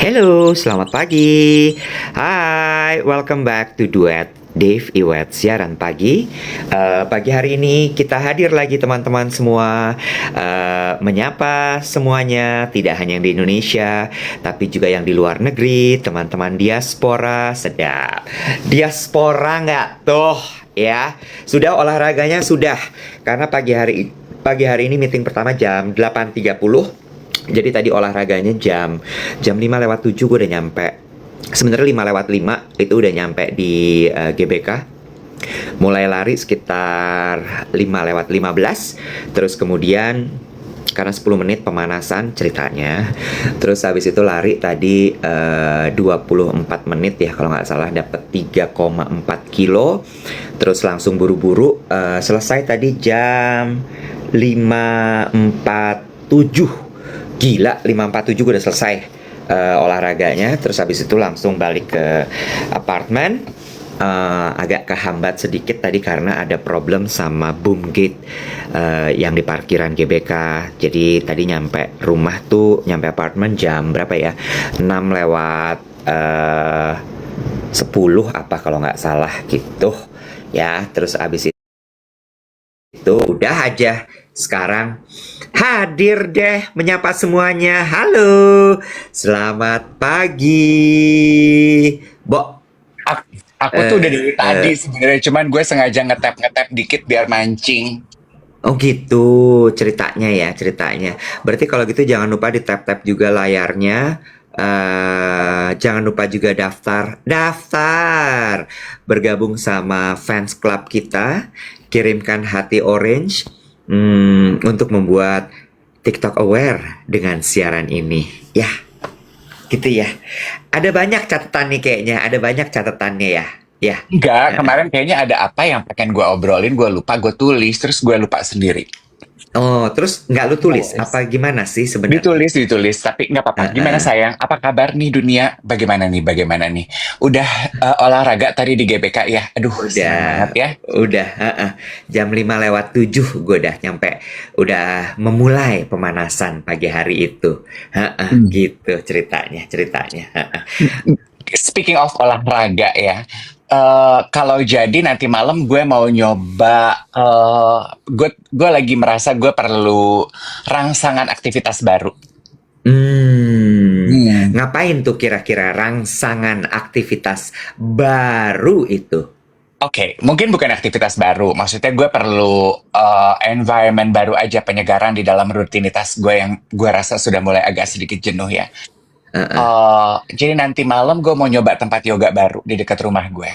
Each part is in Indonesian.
Halo, selamat pagi. Hai, welcome back to Duet Dave Iwet siaran pagi. Pagi hari ini kita hadir lagi teman-teman semua, menyapa semuanya, tidak hanya yang di Indonesia, tapi juga yang di luar negeri, teman-teman diaspora. Sedap. Diaspora nggak tuh? Ya, sudah olahraganya sudah, karena pagi hari ini meeting pertama jam 8.30. Jadi tadi olahraganya jam 5 lewat 7 gue udah nyampe. Sebenarnya 5 lewat 5 itu udah nyampe di GBK. Mulai lari sekitar 5 lewat 15. Terus kemudian karena 10 menit pemanasan ceritanya. Terus habis itu lari tadi 24 menit ya kalau nggak salah, dapat 3,4 kilo. Terus langsung buru-buru selesai tadi jam 5.47. Gila, 5.47 gue udah selesai olahraganya. Terus habis itu langsung balik ke apartemen. Agak kehambat sedikit tadi karena ada problem sama boom gate yang di parkiran GBK. Jadi tadi nyampe rumah tuh, nyampe apartemen jam berapa ya? 6 lewat 10 apa kalau nggak salah gitu ya. Terus abis itu udah aja sekarang hadir deh menyapa semuanya. Halo, selamat pagi, Bo. Aku tuh udah dari tadi sebenarnya, cuman gue sengaja ngetap dikit biar mancing. Oh gitu ceritanya ya, ceritanya. Berarti kalau gitu jangan lupa di tap-tap juga layarnya. Jangan lupa juga daftar bergabung sama fans club kita. Kirimkan hati orange untuk membuat TikTok aware dengan siaran ini. Ya, gitu ya. Ada banyak catatan nih kayaknya. Ada banyak catatannya ya. Ya. Enggak, Heeh. kemarin kayaknya ada apa yang pengen gue obrolin, gue lupa, gue tulis, terus gue lupa sendiri. Oh, terus nggak lu tulis? Apa Nulis. gimana sih sebenarnya? Ditulis, tapi nggak apa-apa. Gimana Heeh. sayang? Apa kabar nih dunia? Bagaimana nih? Udah olahraga tadi di GBK ya? Aduh, senang banget Udah, ya. udah, heeh. Jam 5 lewat 7 gue udah nyampe. Udah memulai pemanasan pagi hari itu. Heeh, Hmm. gitu ceritanya. Heeh. Speaking of olahraga ya, kalau jadi nanti malam gue mau nyoba, gue lagi merasa gue perlu rangsangan aktivitas baru. Hmm. Ngapain tuh kira-kira rangsangan aktivitas baru itu? Oke, mungkin bukan aktivitas baru. Maksudnya gue perlu environment baru aja, penyegaran di dalam rutinitas gue yang gue rasa sudah mulai agak sedikit jenuh ya. Heeh. Jadi nanti malam gue mau nyoba tempat yoga baru di dekat rumah gue.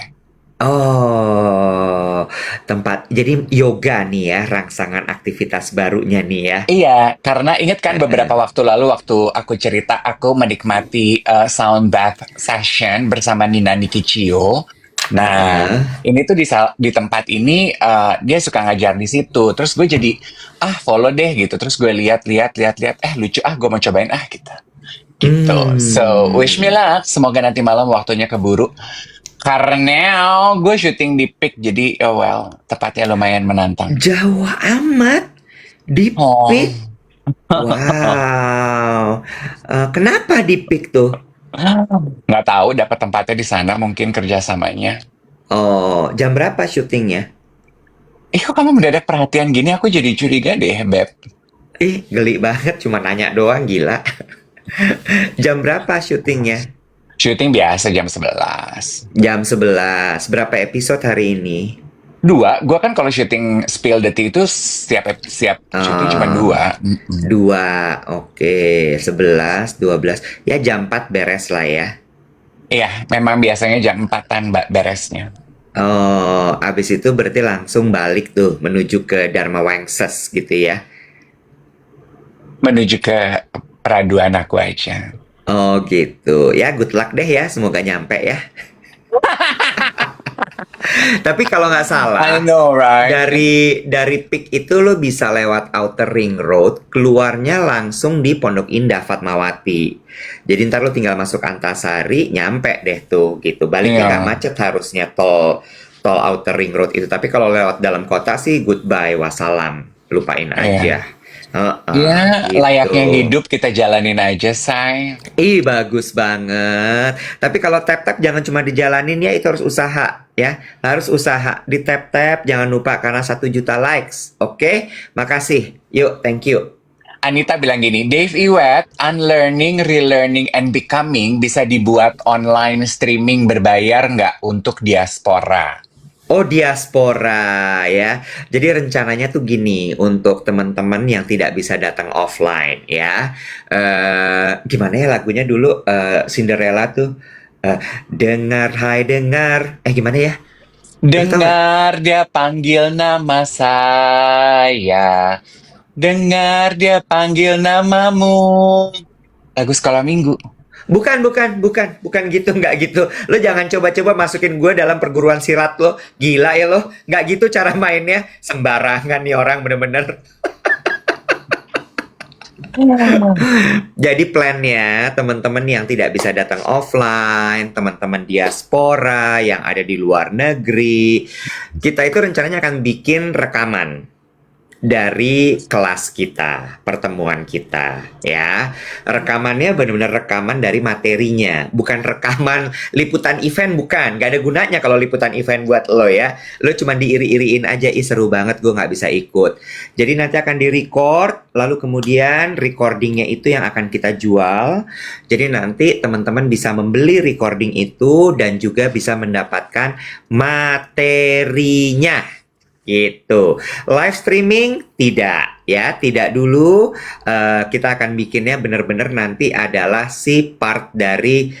Oh, tempat. Jadi yoga nih ya, rangsangan aktivitas barunya nih ya. Iya, karena ingat kan Heeh. beberapa waktu lalu waktu aku cerita aku menikmati sound bath session bersama Nina Nikichio. Nah, Heeh. ini tuh di tempat ini dia suka ngajar di situ. Terus gue jadi follow deh gitu. Terus gue lihat, lucu gue mau cobain gitu. Gitu. So, wish me Hmm. luck. Semoga nanti malam waktunya keburu. Karena gue syuting di Peak, jadi oh well, tepatnya lumayan menantang. Jauh amat di Oh. Peak. Wow. Kenapa di Peak tuh? Nggak tahu dapat tempatnya di sana mungkin kerjasamanya. Oh, jam berapa syutingnya? Kok kamu mendadak perhatian gini? Aku jadi curiga deh, Beb. Ih, geli banget cuma nanya doang gila. Jam berapa syutingnya? Syuting biasa jam 11. Jam 11. Berapa episode hari ini? Dua, gue kan kalau syuting Spill the Tea itu siap syuting cuma Oh, dua. Mm-mm. dua. Oke, 11, 12. Ya jam 4 beres lah ya. Iya, memang biasanya jam 4-an beresnya. Oh, abis itu berarti langsung balik tuh menuju ke Dharma Wangses gitu ya. Menuju ke peraduan aku aja. Oh gitu. Ya good luck deh ya. Semoga nyampe ya. Tapi kalau nggak I salah, know, right? dari Peak itu lo bisa lewat Outer Ring Road, keluarnya langsung di Pondok Indah Fatmawati. Jadi ntar lo tinggal masuk Antasari, nyampe deh tuh gitu. Baliknya nggak Iya. macet harusnya tol Outer Ring Road itu. Tapi kalau lewat dalam kota sih goodbye, wassalam, lupain Iya. aja. Ya, Gitu. layaknya hidup kita jalanin aja, say. Ih, bagus banget. Tapi kalau tap-tap jangan cuma dijalanin ya, itu harus usaha ya. Harus usaha. Di tap-tap jangan lupa karena 1 juta likes. Oke? Makasih. Yuk, thank you. Anita bilang gini, Dave Iwet, unlearning, relearning, and becoming bisa dibuat online streaming berbayar nggak untuk diaspora? Oh, diaspora ya. Jadi rencananya tuh gini untuk teman-teman yang tidak bisa datang offline ya. Gimana ya lagunya dulu Cinderella tuh dengar hai dengar. Gimana ya? Lu tahu nggak? Dengar dia panggil nama saya. Dengar dia panggil namamu. Lagu sekolah minggu. Bukan, bukan, bukan, bukan gitu, nggak gitu. Lo jangan coba-coba masukin gue dalam perguruan silat lo. Gila ya lo, nggak gitu cara mainnya. Sembarangan nih orang bener-bener. Jadi plannya teman-teman yang tidak bisa datang offline, teman-teman diaspora yang ada di luar negeri, kita itu rencananya akan bikin rekaman dari kelas kita, pertemuan kita, ya. Rekamannya benar-benar rekaman dari materinya, bukan rekaman liputan event, bukan. Gak ada gunanya kalau liputan event buat lo ya. Lo cuma diiri-iriin aja, ih seru banget gue nggak bisa ikut. Jadi nanti akan di-record, lalu kemudian recordingnya itu yang akan kita jual. Jadi nanti teman-teman bisa membeli recording itu dan juga bisa mendapatkan materinya. Gitu. Live streaming tidak ya, tidak dulu. Kita akan bikinnya benar-benar nanti adalah si part dari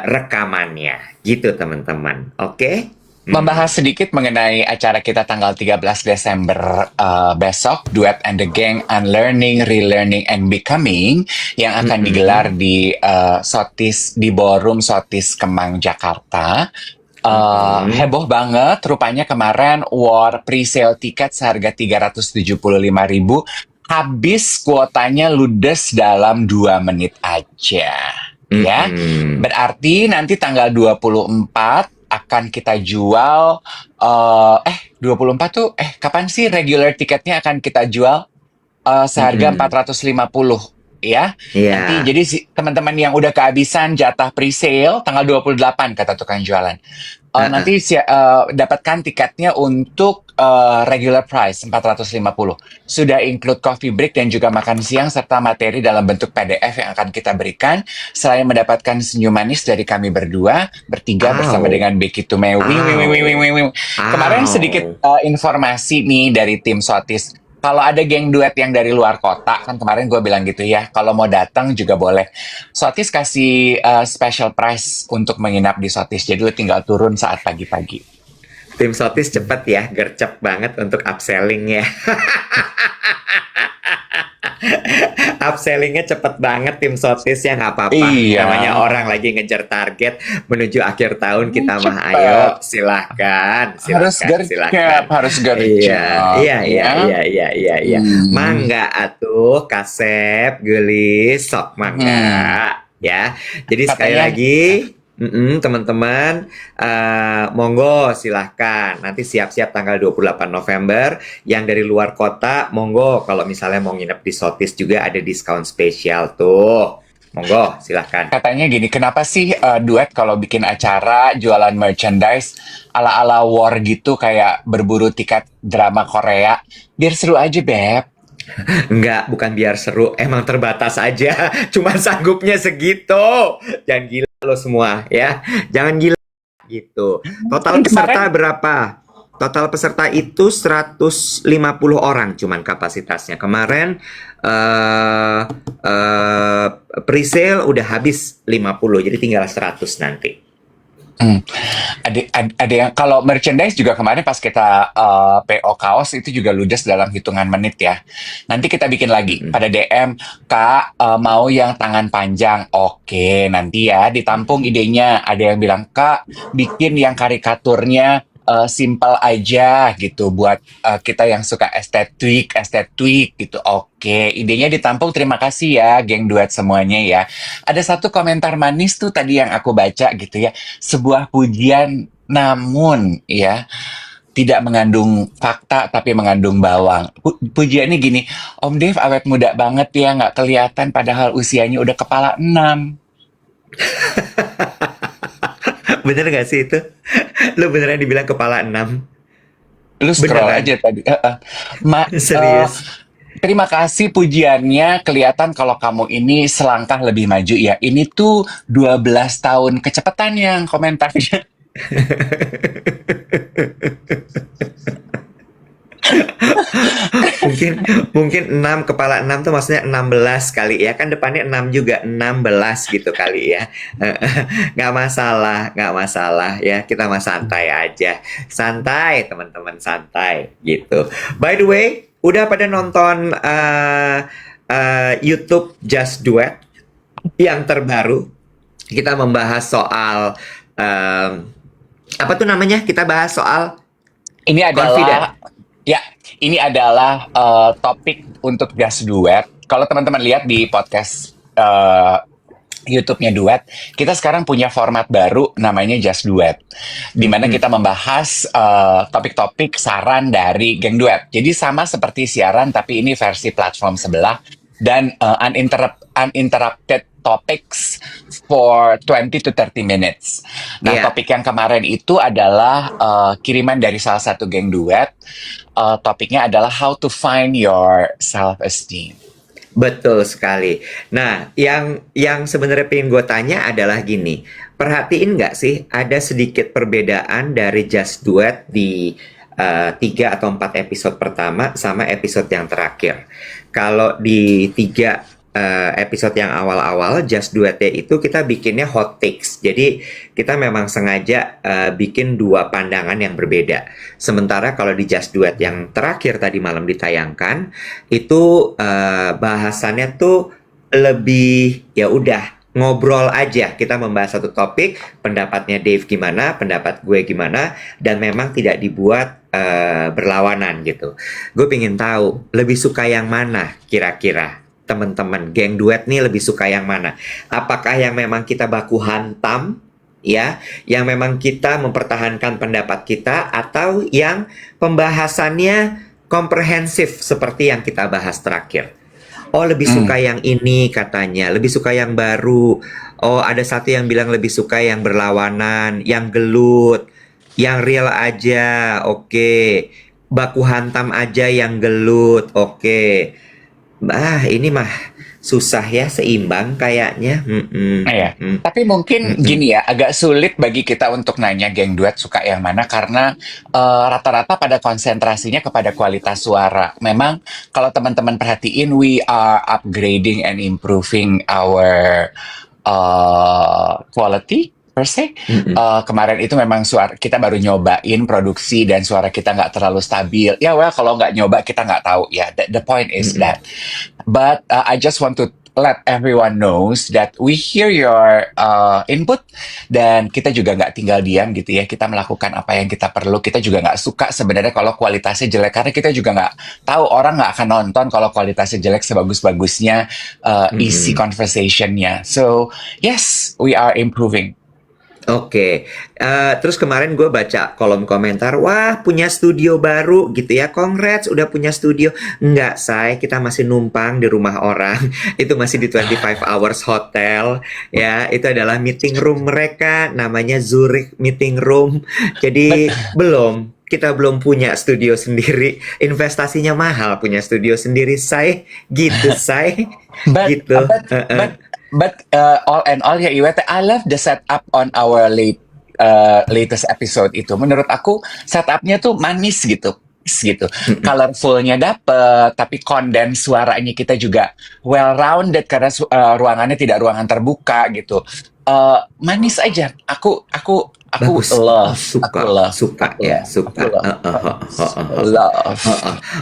rekamannya. Gitu teman-teman. Oke? Membahas sedikit mengenai acara kita tanggal 13 Desember besok, Duet and the Gang Unlearning, Relearning, and Becoming yang akan digelar di Sotis di Ballroom Sotis Kemang Jakarta. Heboh banget, rupanya kemarin war pre-sale tiket seharga 375.000 habis kuotanya ludes dalam 2 menit aja. Ya, berarti nanti tanggal 24 akan kita jual 24 tuh kapan sih regular tiketnya akan kita jual seharga 450 ya. Nanti Iya. jadi teman-teman yang udah kehabisan jatah pre-sale tanggal 28 kata tukang jualan. Nanti dapatkan tiketnya untuk regular price 450. Sudah include coffee break dan juga makan siang serta materi dalam bentuk PDF yang akan kita berikan. Selain mendapatkan senyum manis dari kami berdua, bertiga bersama dengan Becky Tumewi. Kemarin sedikit informasi nih dari tim Sotis. Kalau ada geng duet yang dari luar kota, kan kemarin gue bilang gitu ya, kalau mau datang juga boleh. Sotis kasih special price untuk menginap di Sotis, jadi lu tinggal turun saat pagi-pagi. Tim Sotis cepet ya, gercep banget untuk upselling ya. Upsellingnya cepet banget tim Sotis ya, nggak apa-apa. Iya. Namanya orang lagi ngejar target menuju akhir tahun, kita mah Cepet. ayo silahkan, Harus silahkan, silahkan. gercep, harus Iya, gercep. iya, iya, Ya. iya, iya, iya, iya. Mangga atuh, kasep, gelis, sok mangga. Ya, jadi sekali Katanya lagi, teman-teman, monggo silahkan. Nanti siap-siap tanggal 28 November. Yang dari luar kota, monggo. Kalau misalnya mau nginep di Sotis juga ada diskon spesial tuh. Monggo, silahkan. Katanya gini, kenapa sih duet kalau bikin acara jualan merchandise ala-ala war gitu kayak berburu tiket drama Korea? Biar seru aja, Beb. Enggak, bukan biar seru. Emang terbatas aja. Cuma sanggupnya segitu. Jangan gila lo semua ya. Jangan gila gitu. Total Kan peserta kemarin berapa? Total peserta itu 150 orang cuman kapasitasnya. Kemarin pre-sale udah habis 50, jadi tinggal 100 nanti. ada yang kalau merchandise juga kemarin pas kita PO kaos itu juga ludes dalam hitungan menit ya. Nanti kita bikin lagi pada DM, Kak mau yang tangan panjang. Oke, nanti ya ditampung idenya. Ada yang bilang, Kak bikin yang karikaturnya simple aja gitu buat kita yang suka estetik gitu. Oke, idenya ditampung. Terima kasih ya, geng duet semuanya ya. Ada satu komentar manis tuh tadi yang aku baca gitu ya. Sebuah pujian namun ya tidak mengandung fakta tapi mengandung bawang. Pujiannya gini, Om Dave awet muda banget ya, nggak kelihatan padahal usianya udah kepala 6. Bener gak sih itu? Lu beneran dibilang kepala 6? Lu scroll Beneran? aja tadi. Serius? Terima kasih pujiannya. Kelihatan kalau kamu ini selangkah lebih maju ya. Ini tuh 12 tahun kecepatan yang komentarnya. Mungkin mungkin 6 kepala 6 tuh maksudnya 16 kali ya, kan depannya 6 juga, 16 gitu kali ya. Nggak masalah, nggak masalah ya, kita mah santai aja, santai teman-teman, santai gitu. By the way, udah pada nonton YouTube Just Duet yang terbaru? Kita membahas soal apa tuh namanya, kita bahas soal Ini confident. adalah ya, ini adalah topik untuk Just Duet. Kalau teman-teman lihat di podcast YouTube-nya Duet, kita sekarang punya format baru namanya Just Duet, di mana kita membahas topik-topik saran dari geng duet. Jadi sama seperti siaran, tapi ini versi platform sebelah dan uninterrupted topics for 20 to 30 minutes. Nah, Iya. topik yang kemarin itu adalah kiriman dari salah satu geng duet. Topiknya adalah how to find your self-esteem. Betul sekali. Nah, yang sebenarnya pengen gue tanya adalah gini, perhatiin nggak sih ada sedikit perbedaan dari Just Duet di 3 atau 4 episode pertama sama episode yang terakhir. Kalau di 3 episode yang awal-awal Just Duetnya itu kita bikinnya hot takes. Jadi kita memang sengaja bikin 2 pandangan yang berbeda. Sementara kalau di Just Duet yang terakhir tadi malam ditayangkan itu bahasannya tuh lebih ya udah ngobrol aja, kita membahas satu topik, pendapatnya Dave gimana, pendapat gue gimana, dan memang tidak dibuat berlawanan gitu. Gue pengen tahu lebih suka yang mana kira-kira teman-teman geng duet nih, lebih suka yang mana? Apakah yang memang kita baku hantam ya, yang memang kita mempertahankan pendapat kita, atau yang pembahasannya komprehensif seperti yang kita bahas terakhir? Oh, lebih suka yang ini katanya, lebih suka yang baru. Oh, ada satu yang bilang lebih suka yang berlawanan, yang gelut, yang real aja. Oke. Baku hantam aja yang gelut. Oke. Ini mah susah ya, seimbang kayaknya. Iya, tapi mungkin gini ya, agak sulit bagi kita untuk nanya geng duet suka yang mana karena rata-rata pada konsentrasinya kepada kualitas suara. Memang kalau teman-teman perhatiin, we are upgrading and improving our quality per se. Kemarin itu memang suara kita baru nyobain produksi dan suara kita nggak terlalu stabil. Ya, well, kalau nggak nyoba kita nggak tahu. Ya, the point is that. But I just want to let everyone knows that we hear your input dan kita juga nggak tinggal diam gitu ya. Kita melakukan apa yang kita perlu. Kita juga nggak suka sebenarnya kalau kualitasnya jelek karena kita juga nggak tahu, orang nggak akan nonton kalau kualitasnya jelek sebagus-bagusnya isi conversationnya. So yes, we are improving. Oke. Terus kemarin gue baca kolom komentar, wah punya studio baru gitu ya, congrats udah punya studio. Enggak, say, kita masih numpang di rumah orang. Itu masih di 25 Hours Hotel ya. Itu adalah meeting room mereka, namanya Zurich Meeting Room. Jadi kita belum punya studio sendiri. Investasinya mahal punya studio sendiri, say. Gitu, say. But Gitu. all and all ya Iwet, I love the setup on our latest episode itu. Menurut aku setupnya tuh manis gitu. Colorfulnya dapet, tapi condense suaranya kita juga well rounded karena ruangannya tidak ruangan terbuka gitu. Manis aja. Aku Bagus. love. Suka. Love.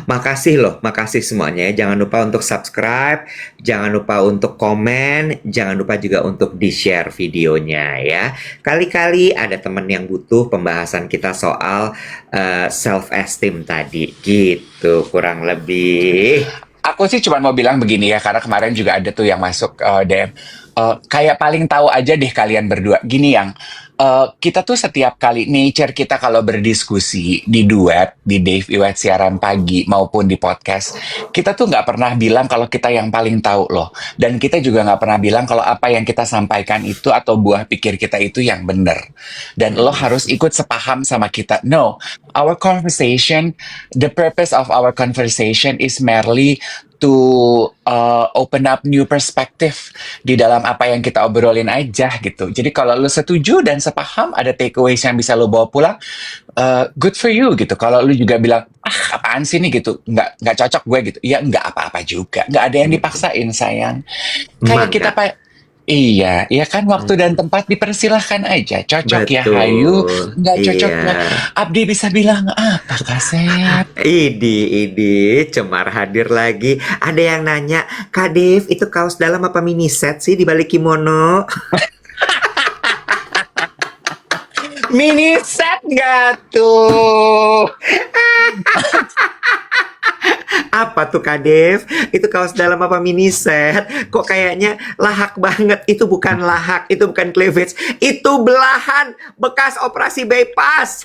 Makasih semuanya. Jangan lupa untuk subscribe, jangan lupa untuk komen, jangan lupa juga untuk di-share videonya ya. Kali-kali ada teman yang butuh pembahasan kita soal self-esteem tadi, gitu kurang lebih. Aku sih cuma mau bilang begini ya, karena kemarin juga ada tuh yang masuk DM. kayak paling tahu aja deh kalian berdua. Gini yang kita tuh setiap kali nature kita kalau berdiskusi di duet, di Dave Iwet siaran pagi maupun di podcast, kita tuh nggak pernah bilang kalau kita yang paling tahu loh. Dan kita juga nggak pernah bilang kalau apa yang kita sampaikan itu atau buah pikir kita itu yang benar. Dan lo harus ikut sepaham sama kita. No, our conversation, the purpose of our conversation is merely to open up new perspective di dalam apa yang kita obrolin aja gitu. Jadi kalau lo setuju dan sepaham, ada takeaways yang bisa lo bawa pulang, good for you gitu. Kalau lo juga bilang, apaan sih nih gitu, nggak cocok gue gitu, ya nggak apa-apa juga. Nggak ada yang dipaksain sayang. Kayak kita Mantap. iya, iya kan waktu dan tempat dipersilahkan aja. Cocok ya Hayu, Betul. nggak cocok Iya. ya Abdi bisa bilang apa Kasep. Idi, Cemar hadir lagi. Ada yang nanya, Kak Dev, itu kaos dalam apa mini set sih di balik kimono? Mini set nggak tuh? Apa tuh Kak Dev? Itu kaos dalam apa mini set? Kok kayaknya lahak banget? Itu bukan lahak, itu bukan cleavage. Itu belahan bekas operasi bypass.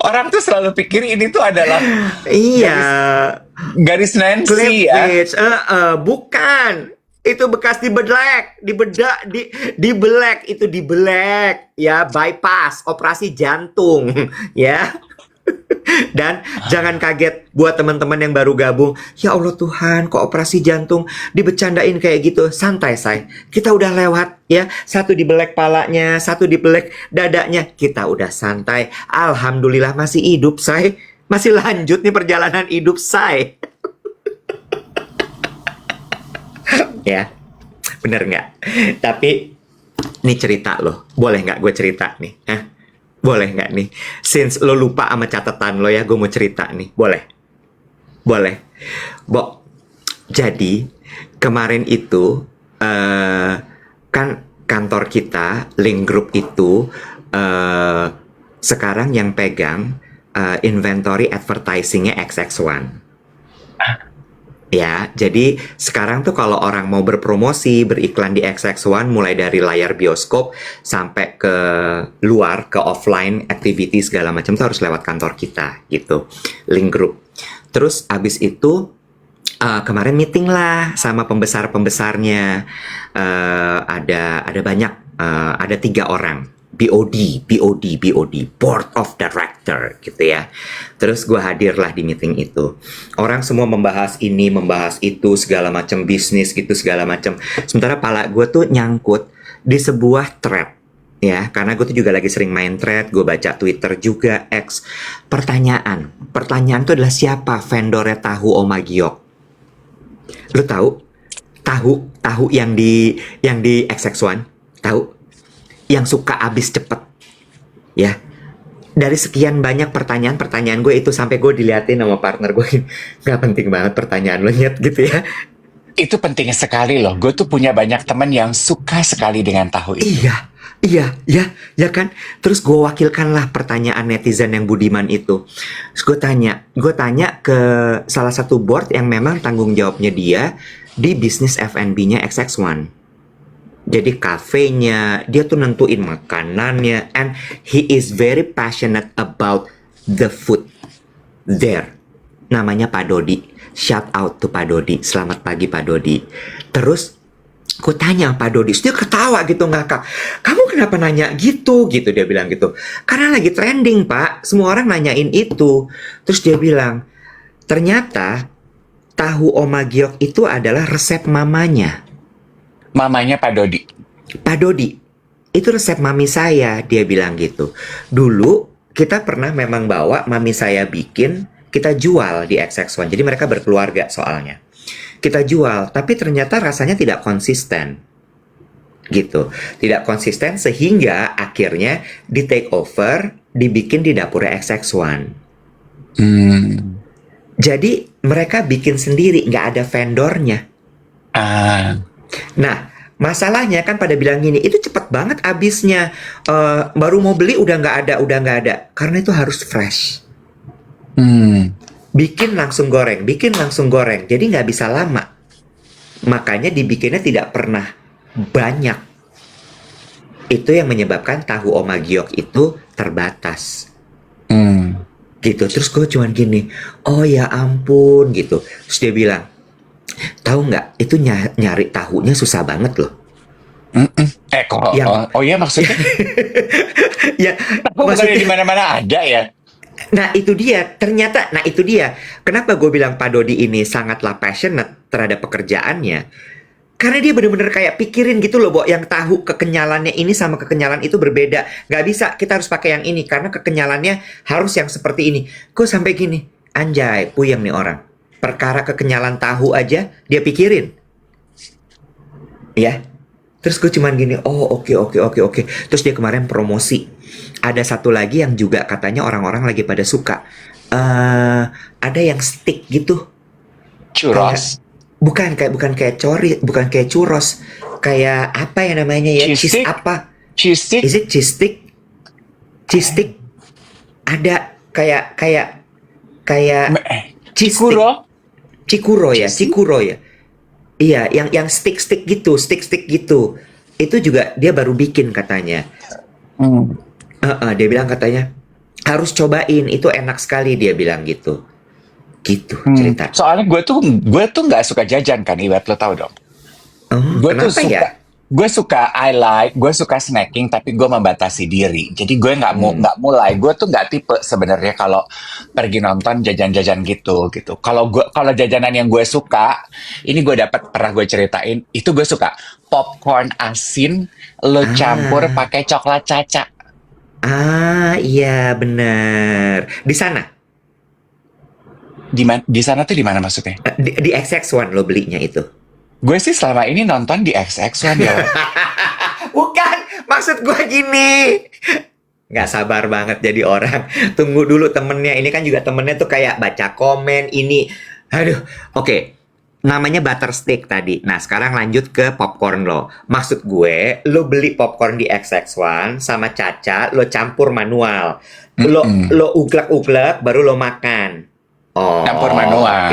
Orang tuh selalu pikir ini tuh adalah Iya, garis Nancy ya. cleavage. Bukan. Itu bekas dibelek, dibelek, itu dibelek. Ya, bypass, operasi jantung. Ya. Dan jangan kaget buat teman-teman yang baru gabung. Ya Allah Tuhan, kok operasi jantung dibecandain kayak gitu? Santai, say. Kita udah lewat ya. Satu dibelek palanya, satu dibelek dadanya. Kita udah santai. Alhamdulillah masih hidup, say. Masih lanjut nih perjalanan hidup, say. Ya, bener nggak? Tapi ini cerita loh. Boleh nggak gue cerita nih? Hah? Boleh nggak nih? Since lo lupa sama catatan lo ya, gue mau cerita nih. Boleh? Boleh. Jadi kemarin itu kan kantor kita, Link Group itu sekarang yang pegang inventory advertisingnya XX1. Ya, jadi sekarang tuh kalau orang mau berpromosi, beriklan di XX1 mulai dari layar bioskop sampai ke luar, ke offline activity segala macam tuh harus lewat kantor kita gitu, Link Group. Terus abis itu kemarin meeting lah sama pembesar-pembesarnya. Ada banyak, ada 3 orang. BOD, Board of Director gitu ya. Terus gue hadirlah di meeting itu. Orang semua membahas ini, membahas itu, segala macam bisnis gitu, segala macam. Sementara pala gue tuh nyangkut di sebuah thread. Ya, karena gue tuh juga lagi sering main thread, gue baca Twitter juga, X. Pertanyaan tuh adalah siapa vendornya tahu Oma Giok? Lu tahu yang di XX1? Tahu? Yang suka habis cepet, ya. Dari sekian banyak pertanyaan gue itu sampai gue diliatin sama partner gue, nggak penting banget pertanyaan lo nyet gitu ya. Itu penting sekali loh. Gue tuh punya banyak teman yang suka sekali dengan tahu itu. Iya, ya kan. Terus gue wakilkanlah pertanyaan netizen yang budiman itu. Terus gue tanya ke salah satu board yang memang tanggung jawabnya dia di bisnis F&B-nya XX1. Jadi kafenya, dia tuh nentuin makanannya, and he is very passionate about the food there. Namanya Pak Dodi. Shout out to Pak Dodi. Selamat pagi Pak Dodi. Terus aku tanya Pak Dodi, dia ketawa gitu ngakak. Kamu kenapa nanya gitu? Gitu dia bilang gitu. Karena lagi trending Pak, semua orang nanyain itu. Terus dia bilang, ternyata tahu Oma Giok itu adalah resep mamanya. Mamanya Pak Dodi. Pak Dodi, itu resep mami saya, dia bilang gitu. Dulu kita pernah memang bawa mami saya bikin, kita jual di XX1. Jadi mereka berkeluarga soalnya. Kita jual, tapi ternyata rasanya tidak konsisten. Gitu. Tidak konsisten sehingga akhirnya di take over, dibikin di dapurnya XX1. Jadi mereka bikin sendiri, nggak ada vendornya. Nah, masalahnya kan pada bilang gini, itu cepet banget abisnya. Baru mau beli udah nggak ada. Karena itu harus fresh. Bikin langsung goreng. Jadi nggak bisa lama. Makanya dibikinnya tidak pernah banyak. Itu yang menyebabkan tahu Oma Giok itu terbatas. Hmm. Gitu. Terus gue cuman gini, oh ya ampun gitu. Terus dia bilang, tahu nggak, itu nyari tahunya susah banget loh. Mm-mm. Kok Yang oh iya maksudnya ya tahu bukannya di maksudnya, mana-mana ada ya? nah itu dia, ternyata, nah itu dia. Kenapa gue bilang Pak Dodi ini sangatlah passionate terhadap pekerjaannya? Karena dia bener-bener kayak pikirin gitu loh, Bo, yang tahu kekenyalannya ini sama kekenyalan itu berbeda. Nggak bisa, kita harus pakai yang ini, karena kekenyalannya harus yang seperti ini. Gue sampai gini, anjay, puyeng nih orang. Perkara kekenyalan tahu aja, dia pikirin. Ya, terus gue cuman gini, oh oke oke oke oke. Terus dia kemarin promosi. Ada satu lagi yang juga katanya orang-orang lagi pada suka. Ada yang stick gitu. Kayak Churros, bukan kayak churros. Kayak apa ya namanya ya? cheese Cheese stick, apa? cheese stick, Is it cheese stick? Cheese stick ada kayak cheese stick. cikuro, Cikuro ya, cheese stick. Cikuro ya. Iya, yang stick-stick gitu, stick-stick gitu. Itu juga dia baru bikin katanya. Hmm. Dia bilang katanya harus cobain, itu enak sekali dia bilang gitu. Gitu cerita. Soalnya gue tuh nggak suka jajan kan, Iwet, lo tau dong. Oh, Gue tuh kenapa ya? gue suka snacking, tapi gue membatasi diri. Jadi gue Hmm. nggak mulai. Gue tuh nggak tipe sebenarnya kalau pergi nonton jajan-jajan gitu. Kalau jajanan yang gue suka, ini pernah gue ceritain. Itu gue suka popcorn asin, lo campur Ah, pakai coklat caca. iya bener. Di sana, Di sana tuh di mana maksudnya? di XX1 lo belinya itu. Gue sih selama ini nonton di XX1 ya. Bukan, maksud gue gini. Nggak sabar banget jadi orang. Tunggu dulu temennya. Ini kan juga temennya tuh kayak baca komen ini. Aduh, oke. Namanya butter stick tadi. Nah, sekarang lanjut ke popcorn lo. Maksud gue, lo beli popcorn di XX1 sama Caca, lo campur manual. Lo Mm-mm. uglek-uglek, baru lo makan. Campur Oh, oke. manual.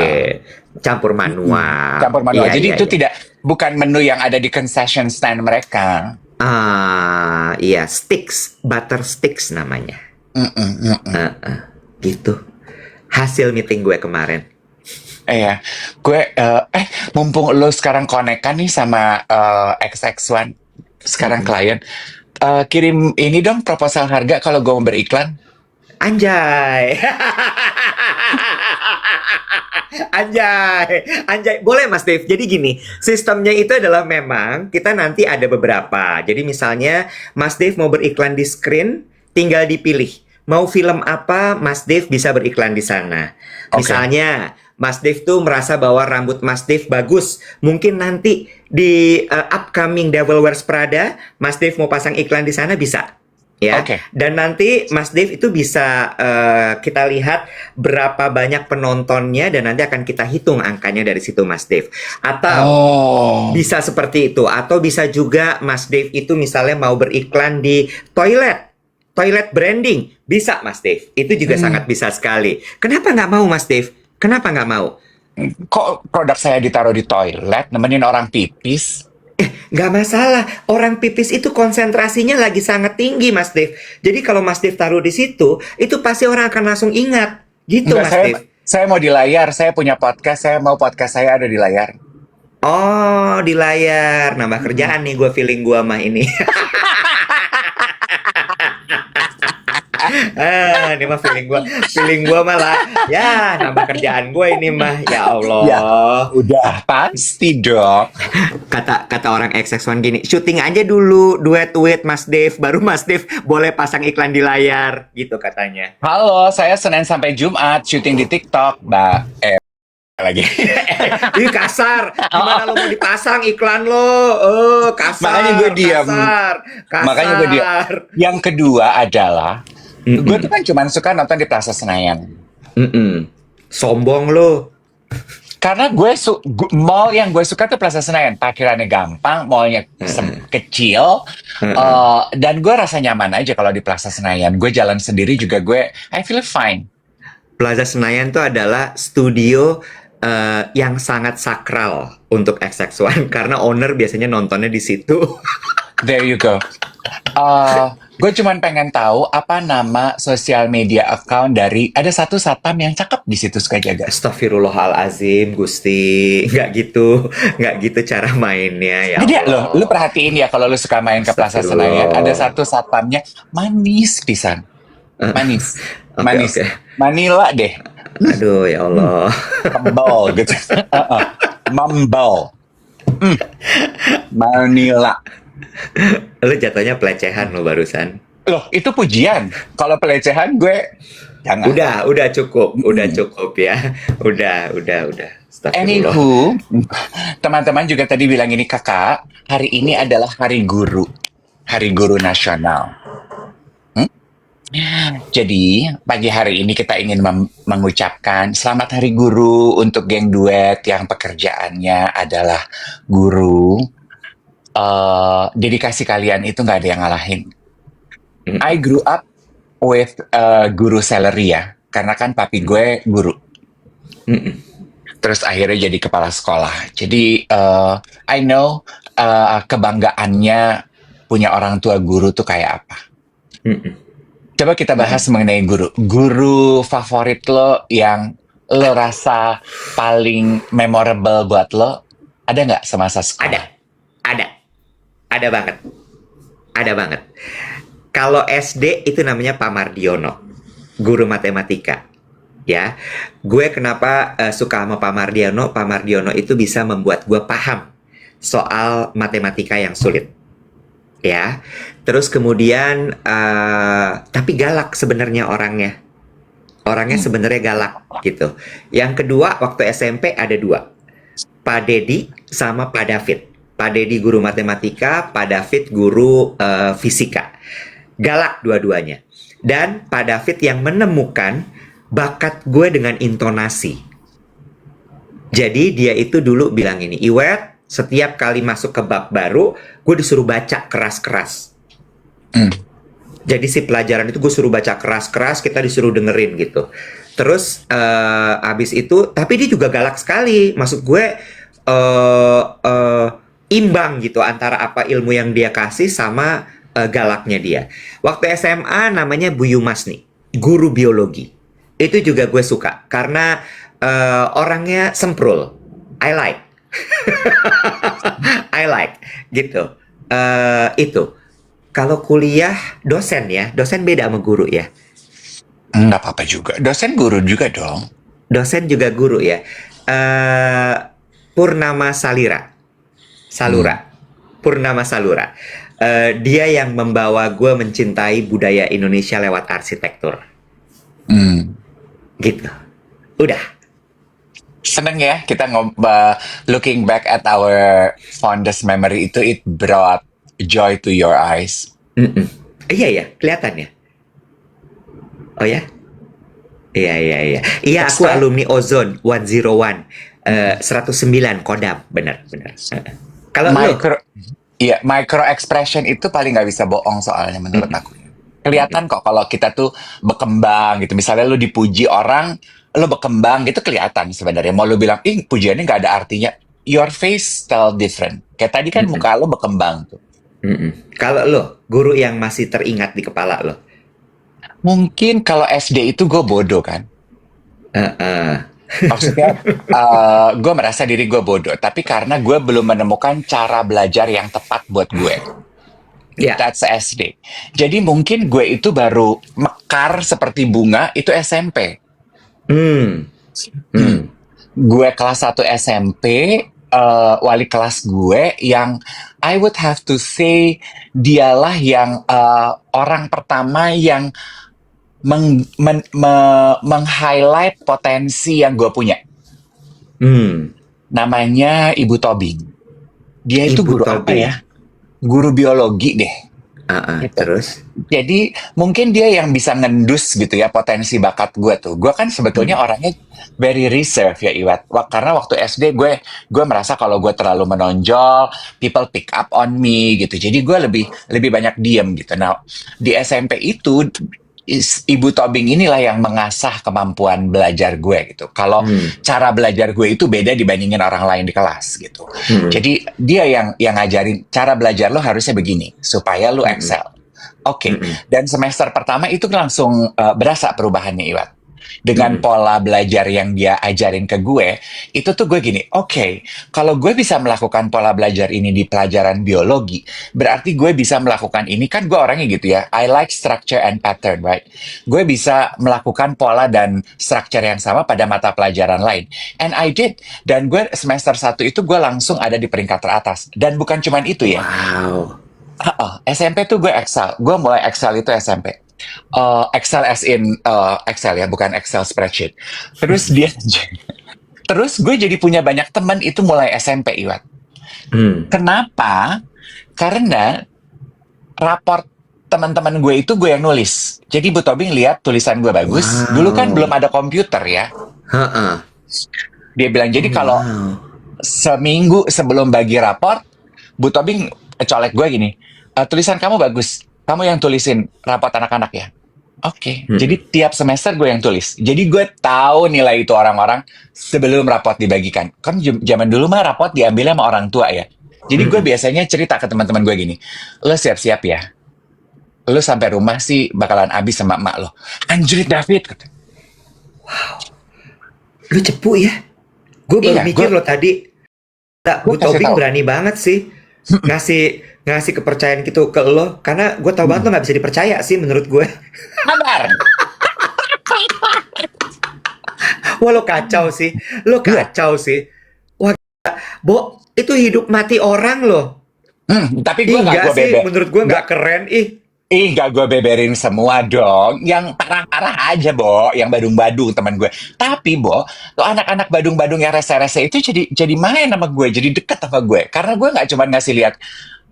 Campur Campur manual. manual. Iya, Jadi iya, itu iya. bukan menu yang ada di concession stand mereka. Iya, sticks, butter sticks namanya. Mm-mm, mm-mm. Gitu. Hasil meeting gue kemarin. Ya, gue mumpung lo sekarang konekan nih sama XX1, sekarang Mm-mm. klien, kirim ini dong proposal harga kalau gue mau beriklan. Anjay. Anjay. Anjay. Boleh Mas Dev. Jadi gini, sistemnya itu adalah memang kita nanti ada beberapa. Jadi misalnya Mas Dev mau beriklan di screen, tinggal dipilih. Mau film apa, Mas Dev bisa beriklan di sana. Oke. Misalnya, Mas Dev tuh merasa bahwa rambut Mas Dev bagus. Mungkin nanti di upcoming Devil Wears Prada, Mas Dev mau pasang iklan di sana bisa. Ya, Oke. dan nanti Mas Dev itu bisa kita lihat berapa banyak penontonnya dan nanti akan kita hitung angkanya dari situ Mas Dev. Atau Oh. bisa seperti itu, atau bisa juga Mas Dev itu misalnya mau beriklan di toilet branding, bisa Mas Dev. Itu juga Hmm. sangat bisa sekali. Kenapa nggak mau Mas Dev? Kenapa nggak mau? Kok produk saya ditaruh di toilet, nemenin orang pipis? Nggak masalah, orang pipis itu konsentrasinya lagi sangat tinggi Mas Dev. Jadi kalau Mas Dev taruh di situ, itu pasti orang akan langsung ingat. Gitu Enggak, Mas Dev. saya mau di layar. Saya punya podcast. Saya mau podcast saya ada di layar. Oh, di layar. Nambah kerjaan nih gue feeling gue mah ini. Ini mah feeling gua malah ya nambah kerjaan gue ini mah. Ya Ya, Allah. udah pasti dong. Kata kata orang XX1 gini, syuting aja dulu duet Mas Dev, baru Mas Dev boleh pasang iklan di layar gitu katanya. Halo, saya Senin sampai Jumat syuting di TikTok, Mbak. Lagi. Ih kasar, gimana lo mau dipasang iklan lo? Makanya gue Kasar, diam. kasar, Makanya gue diam. kasar. Yang kedua adalah, gue tuh Mm-mm. kan cuma suka nonton di Plaza Senayan. Mm-mm. Sombong lo. Karena mall yang gue suka tuh Plaza Senayan. Parkirannya gampang, mallnya Heeh, kecil, heeh. dan gue rasa nyaman aja kalau di Plaza Senayan. Gue jalan sendiri juga I feel fine. Plaza Senayan itu adalah studio yang sangat sakral untuk XX1 karena owner biasanya nontonnya di situ. There you go. Gue cuman pengen tahu apa nama sosial media account dari ada satu satpam yang cakep di situ suka jaga. Astagfirullahalazim, Gusti, nggak gitu cara mainnya ya Jadi lu Allah. perhatiin ya kalau lu suka main ke Plaza Senayan, ada Astagfirullah. satu satpamnya manis pisan, Eh, manis, Oke manis, oke. Manila deh, Aduh ya Allah. tebal gitu, mambal, Manila. Lu jatuhnya pelecehan lo barusan. Loh, itu pujian. Kalau pelecehan gue jangan. Udah cukup ya. Udah. Astagfirullah. Anywho, teman-teman juga tadi bilang ini kakak, hari ini adalah Hari Guru Nasional. Hmm? Jadi, pagi hari ini kita ingin mengucapkan Selamat Hari Guru untuk geng duet yang pekerjaannya adalah guru. Dedikasi kalian itu nggak ada yang ngalahin. I grew up with guru salary ya, karena kan papi gue guru. Terus akhirnya jadi kepala sekolah. Jadi I know kebanggaannya punya orang tua guru tuh kayak apa. Coba kita bahas mengenai guru. Guru favorit lo yang lo rasa paling memorable buat lo, ada nggak semasa sekolah? Ada banget. Ada banget. Kalau SD itu namanya Pak Mardiono, guru matematika. Ya, gue kenapa suka sama Pak Mardiono? Pak Mardiono itu bisa membuat gue paham soal matematika yang sulit. Ya, terus kemudian tapi galak sebenarnya orangnya. Orangnya sebenarnya galak gitu. Yang kedua waktu SMP ada dua, Pak Dedi sama Pak David. Pak Dedi guru matematika, Pak David guru fisika. Galak dua-duanya. Dan Pak David yang menemukan bakat gue dengan intonasi. Jadi dia itu dulu bilang ini, Iwet, setiap kali masuk ke bab baru, gue disuruh baca keras-keras. Jadi si pelajaran itu gue suruh baca keras-keras, kita disuruh dengerin gitu. Terus abis itu, tapi dia juga galak sekali. Maksud gue imbang gitu antara apa ilmu yang dia kasih sama galaknya dia. Waktu SMA namanya Bu Yumas nih, guru biologi. Itu juga gue suka karena orangnya semprul. I like. I like gitu. Itu. Kalau kuliah dosen ya, dosen beda sama guru ya. Nggak apa-apa juga. Dosen guru juga dong. Dosen juga guru ya. Purnama Salura. Purnama Salura. Dia yang membawa gue mencintai budaya Indonesia lewat arsitektur. Gitu. Udah. Seneng ya kita looking back at our fondest memory itu, it brought joy to your eyes. Iya ya, kelihatan ya. Oh ya? Iya. Iya, aku alumni Ozone 101. 109 Kodam, benar. Kalau micro expression itu paling nggak bisa bohong soalnya menurut aku. Kelihatan kok kalau kita tuh berkembang gitu. Misalnya lu dipuji orang, lu berkembang gitu kelihatan sebenarnya. Mau lu bilang, pujiannya nggak ada artinya. Your face tell different. Kayak tadi kan muka lu berkembang tuh. Kalau lo, guru yang masih teringat di kepala lo? Mungkin kalau SD itu gue bodoh kan. Maksudnya gue merasa diri gue bodoh. Tapi karena gue belum menemukan cara belajar yang tepat buat gue. Ya. That's SD. Jadi mungkin gue itu baru mekar seperti bunga itu SMP. Gue kelas 1 SMP, wali kelas gue yang I would have to say dialah yang orang pertama yang meng-highlight potensi yang gue punya. Namanya Ibu Tobing. Dia itu Ibu guru apa Tobing. ya? Guru biologi deh. Gitu. Terus? Jadi mungkin dia yang bisa ngendus gitu ya potensi bakat gue tuh. Gue kan sebetulnya orangnya very reserved ya Iwat. Karena waktu SD gue merasa kalau gue terlalu menonjol, people pick up on me gitu. Jadi gue lebih banyak diem gitu. Nah di SMP itu Ibu Tobing inilah yang mengasah kemampuan belajar gue gitu. Kalau Hmm. cara belajar gue itu beda dibandingin orang lain di kelas gitu. Hmm. Jadi dia yang ngajarin cara belajar lo harusnya begini supaya lo Hmm. excel. Oke, Hmm. dan semester pertama itu langsung berasa perubahannya Iwat. Dengan Hmm. pola belajar yang dia ajarin ke gue, itu tuh gue gini, oke, kalau gue bisa melakukan pola belajar ini di pelajaran biologi, berarti gue bisa melakukan ini, kan gue orangnya gitu ya, I like structure and pattern, right? Gue bisa melakukan pola dan structure yang sama pada mata pelajaran lain. And I did. Dan gue semester satu itu gue langsung ada di peringkat teratas. Dan bukan cuman itu ya, Wow. SMP tuh gue Excel. Gue mulai Excel itu SMP. Excel as in Excel ya, bukan Excel spreadsheet. Terus terus gue jadi punya banyak teman itu mulai SMP, Iwat. Hmm. Kenapa? Karena raport teman-teman gue itu gue yang nulis. Jadi Bu Tobing lihat tulisan gue bagus. Dulu kan belum Wow. ada komputer ya. Ha-ha. Dia bilang, jadi Oh, kalau wow. seminggu sebelum bagi raport, Bu Tobing colek gue gini, tulisan kamu bagus, kamu yang tulisin raport anak-anak ya. Oke, jadi Hmm. tiap semester gue yang tulis. Jadi gue tahu nilai itu orang-orang sebelum raport dibagikan. Kan zaman dulu mah raport diambilnya sama orang tua ya. Jadi gue Hmm. biasanya cerita ke teman-teman gue gini, lo siap-siap ya, lo sampai rumah sih bakalan abis sama emak lo. Anjrit David, kata. Lu cepu ya? Gue baru Iya, mikir lo tadi. Tak, gue Bu kasih Tobing tahu. berani banget sih ngasih ngasih kepercayaan gitu ke lo, karena gue tau banget lo nggak bisa dipercaya sih menurut gue. Kabar. Wah, lo kacau sih, lo Iya. kacau sih. Wah, Bo, itu hidup mati orang loh. Tapi gue Ih, nggak enggak gue sih, bebe. menurut gue Nggak, nggak keren. Ih, Gak gue beberin semua dong. Yang parah-parah aja, Bo. Yang badung-badung teman gue. Tapi, Bo, tuh anak-anak badung-badung yang rese-rese itu jadi main sama gue. Jadi deket sama gue. Karena gue nggak cuma ngasih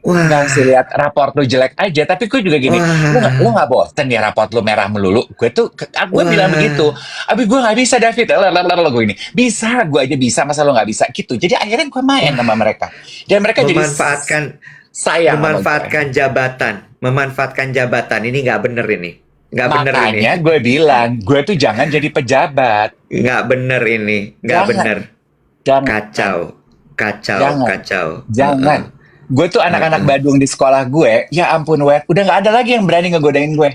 wah, lihat raport lu jelek aja. Tapi gue juga gini, lu wah, nggak bosen ya raport lu merah melulu? Gue bilang begitu. wah. Abi gue nggak bisa, David. Lalu gue ini. Bisa, gue aja bisa. Masa lu nggak bisa? Gitu. Jadi akhirnya gue main sama mereka. Dan mereka jadi Memanfaatkan sayang sama gue. memanfaatkan jabatan. Ini nggak bener ini. Nggak bener ini. Makanya gue bilang, gue tuh jangan jadi pejabat. Nggak bener ini. Nggak Jangan, bener. jangan, Kacau. Kacau, jangan, kacau. jangan. Gue tuh anak-anak Heeh. Badung di sekolah gue, ya ampun, Wet, udah nggak ada lagi yang berani ngegodain gue.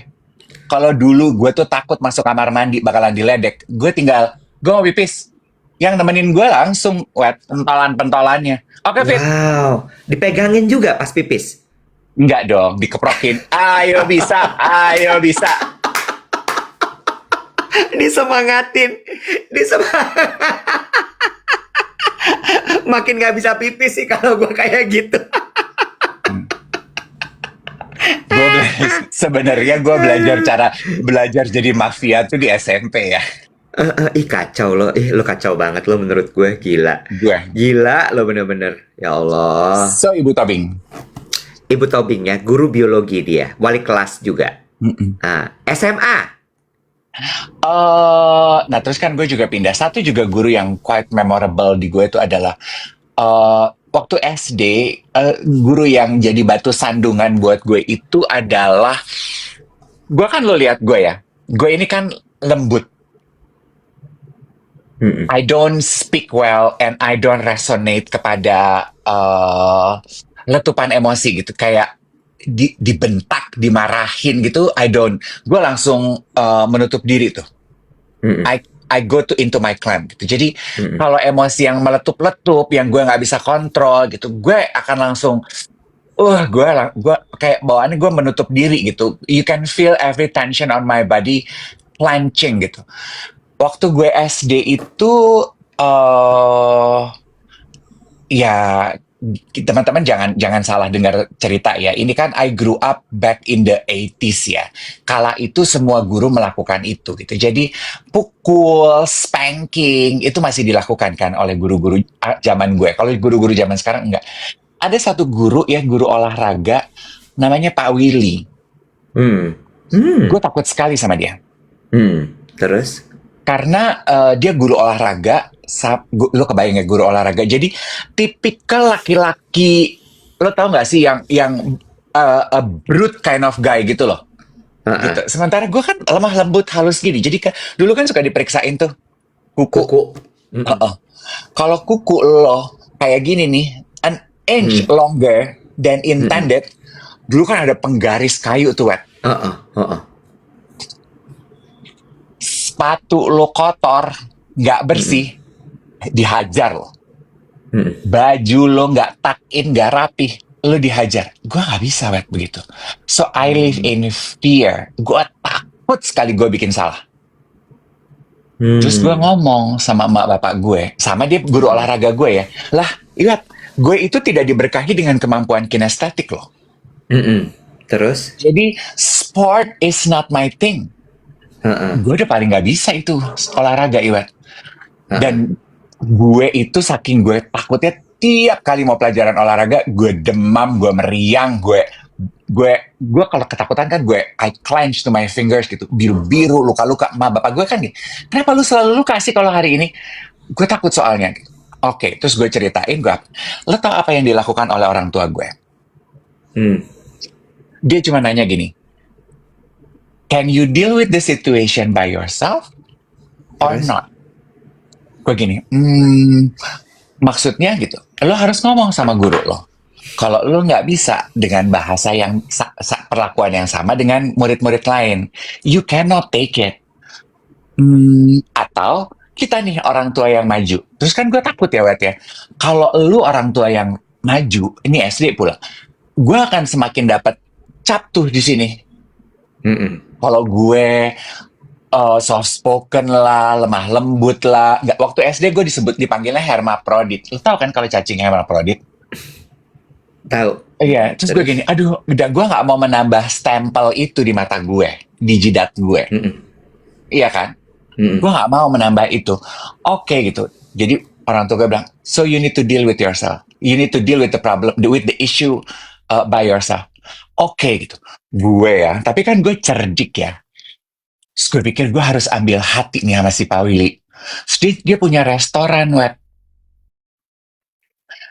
Kalau dulu gue tuh takut masuk kamar mandi bakalan diledek, gue mau pipis. Yang nemenin gue langsung, Wet, pentolan-pentolannya. Oke, Fit. Wow. Dipegangin juga pas pipis. Enggak dong, dikeprokin. Ayo bisa, ayo bisa. Disemangatin. Makin nggak bisa pipis sih kalau gue kayak gitu. Sebenarnya gue belajar jadi mafia tuh di SMP ya. Ih, kacau lo. Ih, lo kacau banget lo menurut gue. Gila. Gue. Gila lo bener-bener. Ya Allah. So, Ibu Tobing. Ibu Tobing ya, guru biologi dia. Wali kelas juga. Mm-mm. SMA. Nah terus kan gue juga pindah. Satu juga guru yang quite memorable di gue itu adalah waktu SD, guru yang jadi batu sandungan buat gue itu adalah, gue kan lo lihat gue ya, gue ini kan lembut. Mm-mm. I don't speak well and I don't resonate kepada letupan emosi gitu, kayak dibentak, dimarahin gitu. Gue langsung menutup diri tuh. Mm-mm. I go into my clan gitu. Jadi Mm-mm. kalau emosi yang meletup-letup, yang gue nggak bisa kontrol gitu, gue akan langsung, gue kayak bawaannya gue menutup diri gitu. You can feel every tension on my body clenching gitu. Waktu gue SD itu, ya teman-teman jangan salah dengar cerita ya. Ini kan I grew up back in the 80s ya. Kala itu semua guru melakukan itu gitu. Jadi pukul, spanking itu masih dilakukan kan oleh guru-guru zaman gue. Kalau guru-guru zaman sekarang enggak. Ada satu guru ya, guru olahraga namanya Pak Willy. Hmm. Hmm. Gue takut sekali sama dia. Terus? Karena dia guru olahraga, lo kebayang ya guru olahraga. Jadi tipikal laki-laki, lo tau nggak sih yang a brute kind of guy gitu loh. gitu. Heeh. Sementara gue kan lemah lembut halus gini. Jadi kan dulu kan suka diperiksain tuh kuku. Kuku. Mm-mm. Heeh. Kalau kuku lo kayak gini nih, an inch Hmm. longer than Mm-mm. intended, dulu kan ada penggaris kayu tuh, Wet. Heeh. Heeh. Sepatu lo kotor, nggak Mm-mm. bersih, dihajar lo. Mm-mm. Baju lo nggak tuck-in, nggak rapih, lo dihajar. Gue nggak bisa, Wet, begitu. So I live Hmm. in fear. Gue takut sekali gue bikin salah. Terus gue Hmm. ngomong sama emak bapak gue, sama dia guru Mm-mm. olahraga gue ya. Lah, lihat, gue itu tidak diberkahi dengan kemampuan kinestetik loh. Mm-mm. Terus? Jadi, sport is not my thing. Heeh. Gue udah paling nggak bisa itu olahraga, Iwat. Heeh. Dan gue itu saking gue takutnya tiap kali mau pelajaran olahraga, gue demam, gue meriang, gue kalau ketakutan kan gue I clench to my fingers gitu, biru-biru, luka-luka. Ma bapak gue kan nih, kenapa lu selalu luka sih kalau hari ini? Gue takut soalnya. Oke, terus gue ceritain lo tau apa yang dilakukan oleh orang tua gue? Hmm. Dia cuma nanya gini, can you deal with the situation by yourself or Terus? not? Gue gini, maksudnya gitu, lo harus ngomong sama guru lo. Kalau lo nggak bisa dengan bahasa yang perlakuan yang sama dengan murid-murid lain, you cannot take it. Atau kita nih orang tua yang maju. Terus kan gue takut ya, Wet ya. Kalau lu orang tua yang maju, ini SD pula, gue akan semakin dapat cap tuh di sini. Mm-mm. Kalau gue soft spoken lah, lemah lembut lah. Nggak, waktu SD gue dipanggilnya hermaprodit. Lu tau kan kalau cacing hermaprodit? Tahu. Iya, terus gue Terus? gini, aduh, udah gue nggak mau menambah stempel itu di mata gue, di jidat gue. Mm-mm. Iya kan? Mm-mm. Gue nggak mau menambah itu. Oke gitu. Jadi orang tua gue bilang, so you need to deal with yourself. You need to deal with the problem, with the issue by yourself. Oke gitu. Gue ya, tapi kan gue cerdik ya. Terus gue pikir gue harus ambil hati nih sama si Pak Willy. Terus dia punya restoran, Web.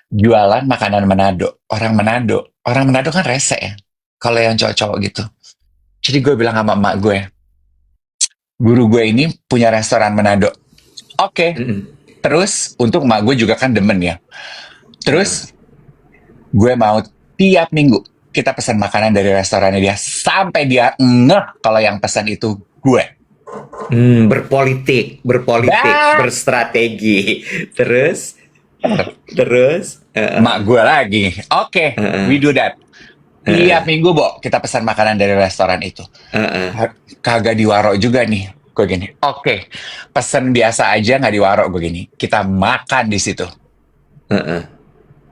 Jualan makanan Manado. Orang Manado kan rese ya. Kalau yang cowok-cowok gitu. Jadi gue bilang sama emak gue, guru gue ini punya restoran Manado. Oke. Mm-mm. Terus, untuk emak gue juga kan demen ya. Heeh. Terus, gue mau tiap minggu kita pesan makanan dari restorannya dia sampai dia ngeh kalau yang pesan itu gue. Berpolitik, berpolitik, Bah, berstrategi. Terus? Terus? emak gue lagi. Oke, Heeh. we do that. Heeh. Tiap minggu, Bo, kita pesan makanan dari restoran itu. Heeh. Kagak diwaro juga nih. Gue gini, oke, pesen biasa aja nggak diwaro. Gue gini, kita makan di situ. Heeh.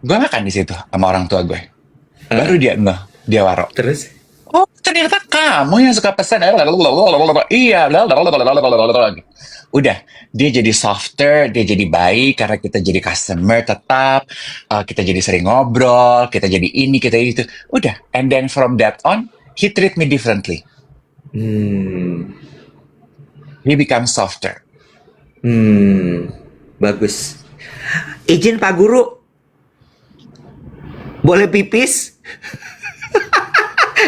Gue makan di situ sama orang tua gue. Heeh. Baru dia ngeh, dia waro. Terus? Oh, ternyata kamu yang suka pesan. Iya. Udah, dia jadi softer, dia jadi baik karena kita jadi customer tetap, kita jadi sering ngobrol, kita jadi ini, kita itu. Udah, and then from that on, he treat me differently. Hmm. He becomes softer. Bagus. Izin Pak Guru, boleh pipis?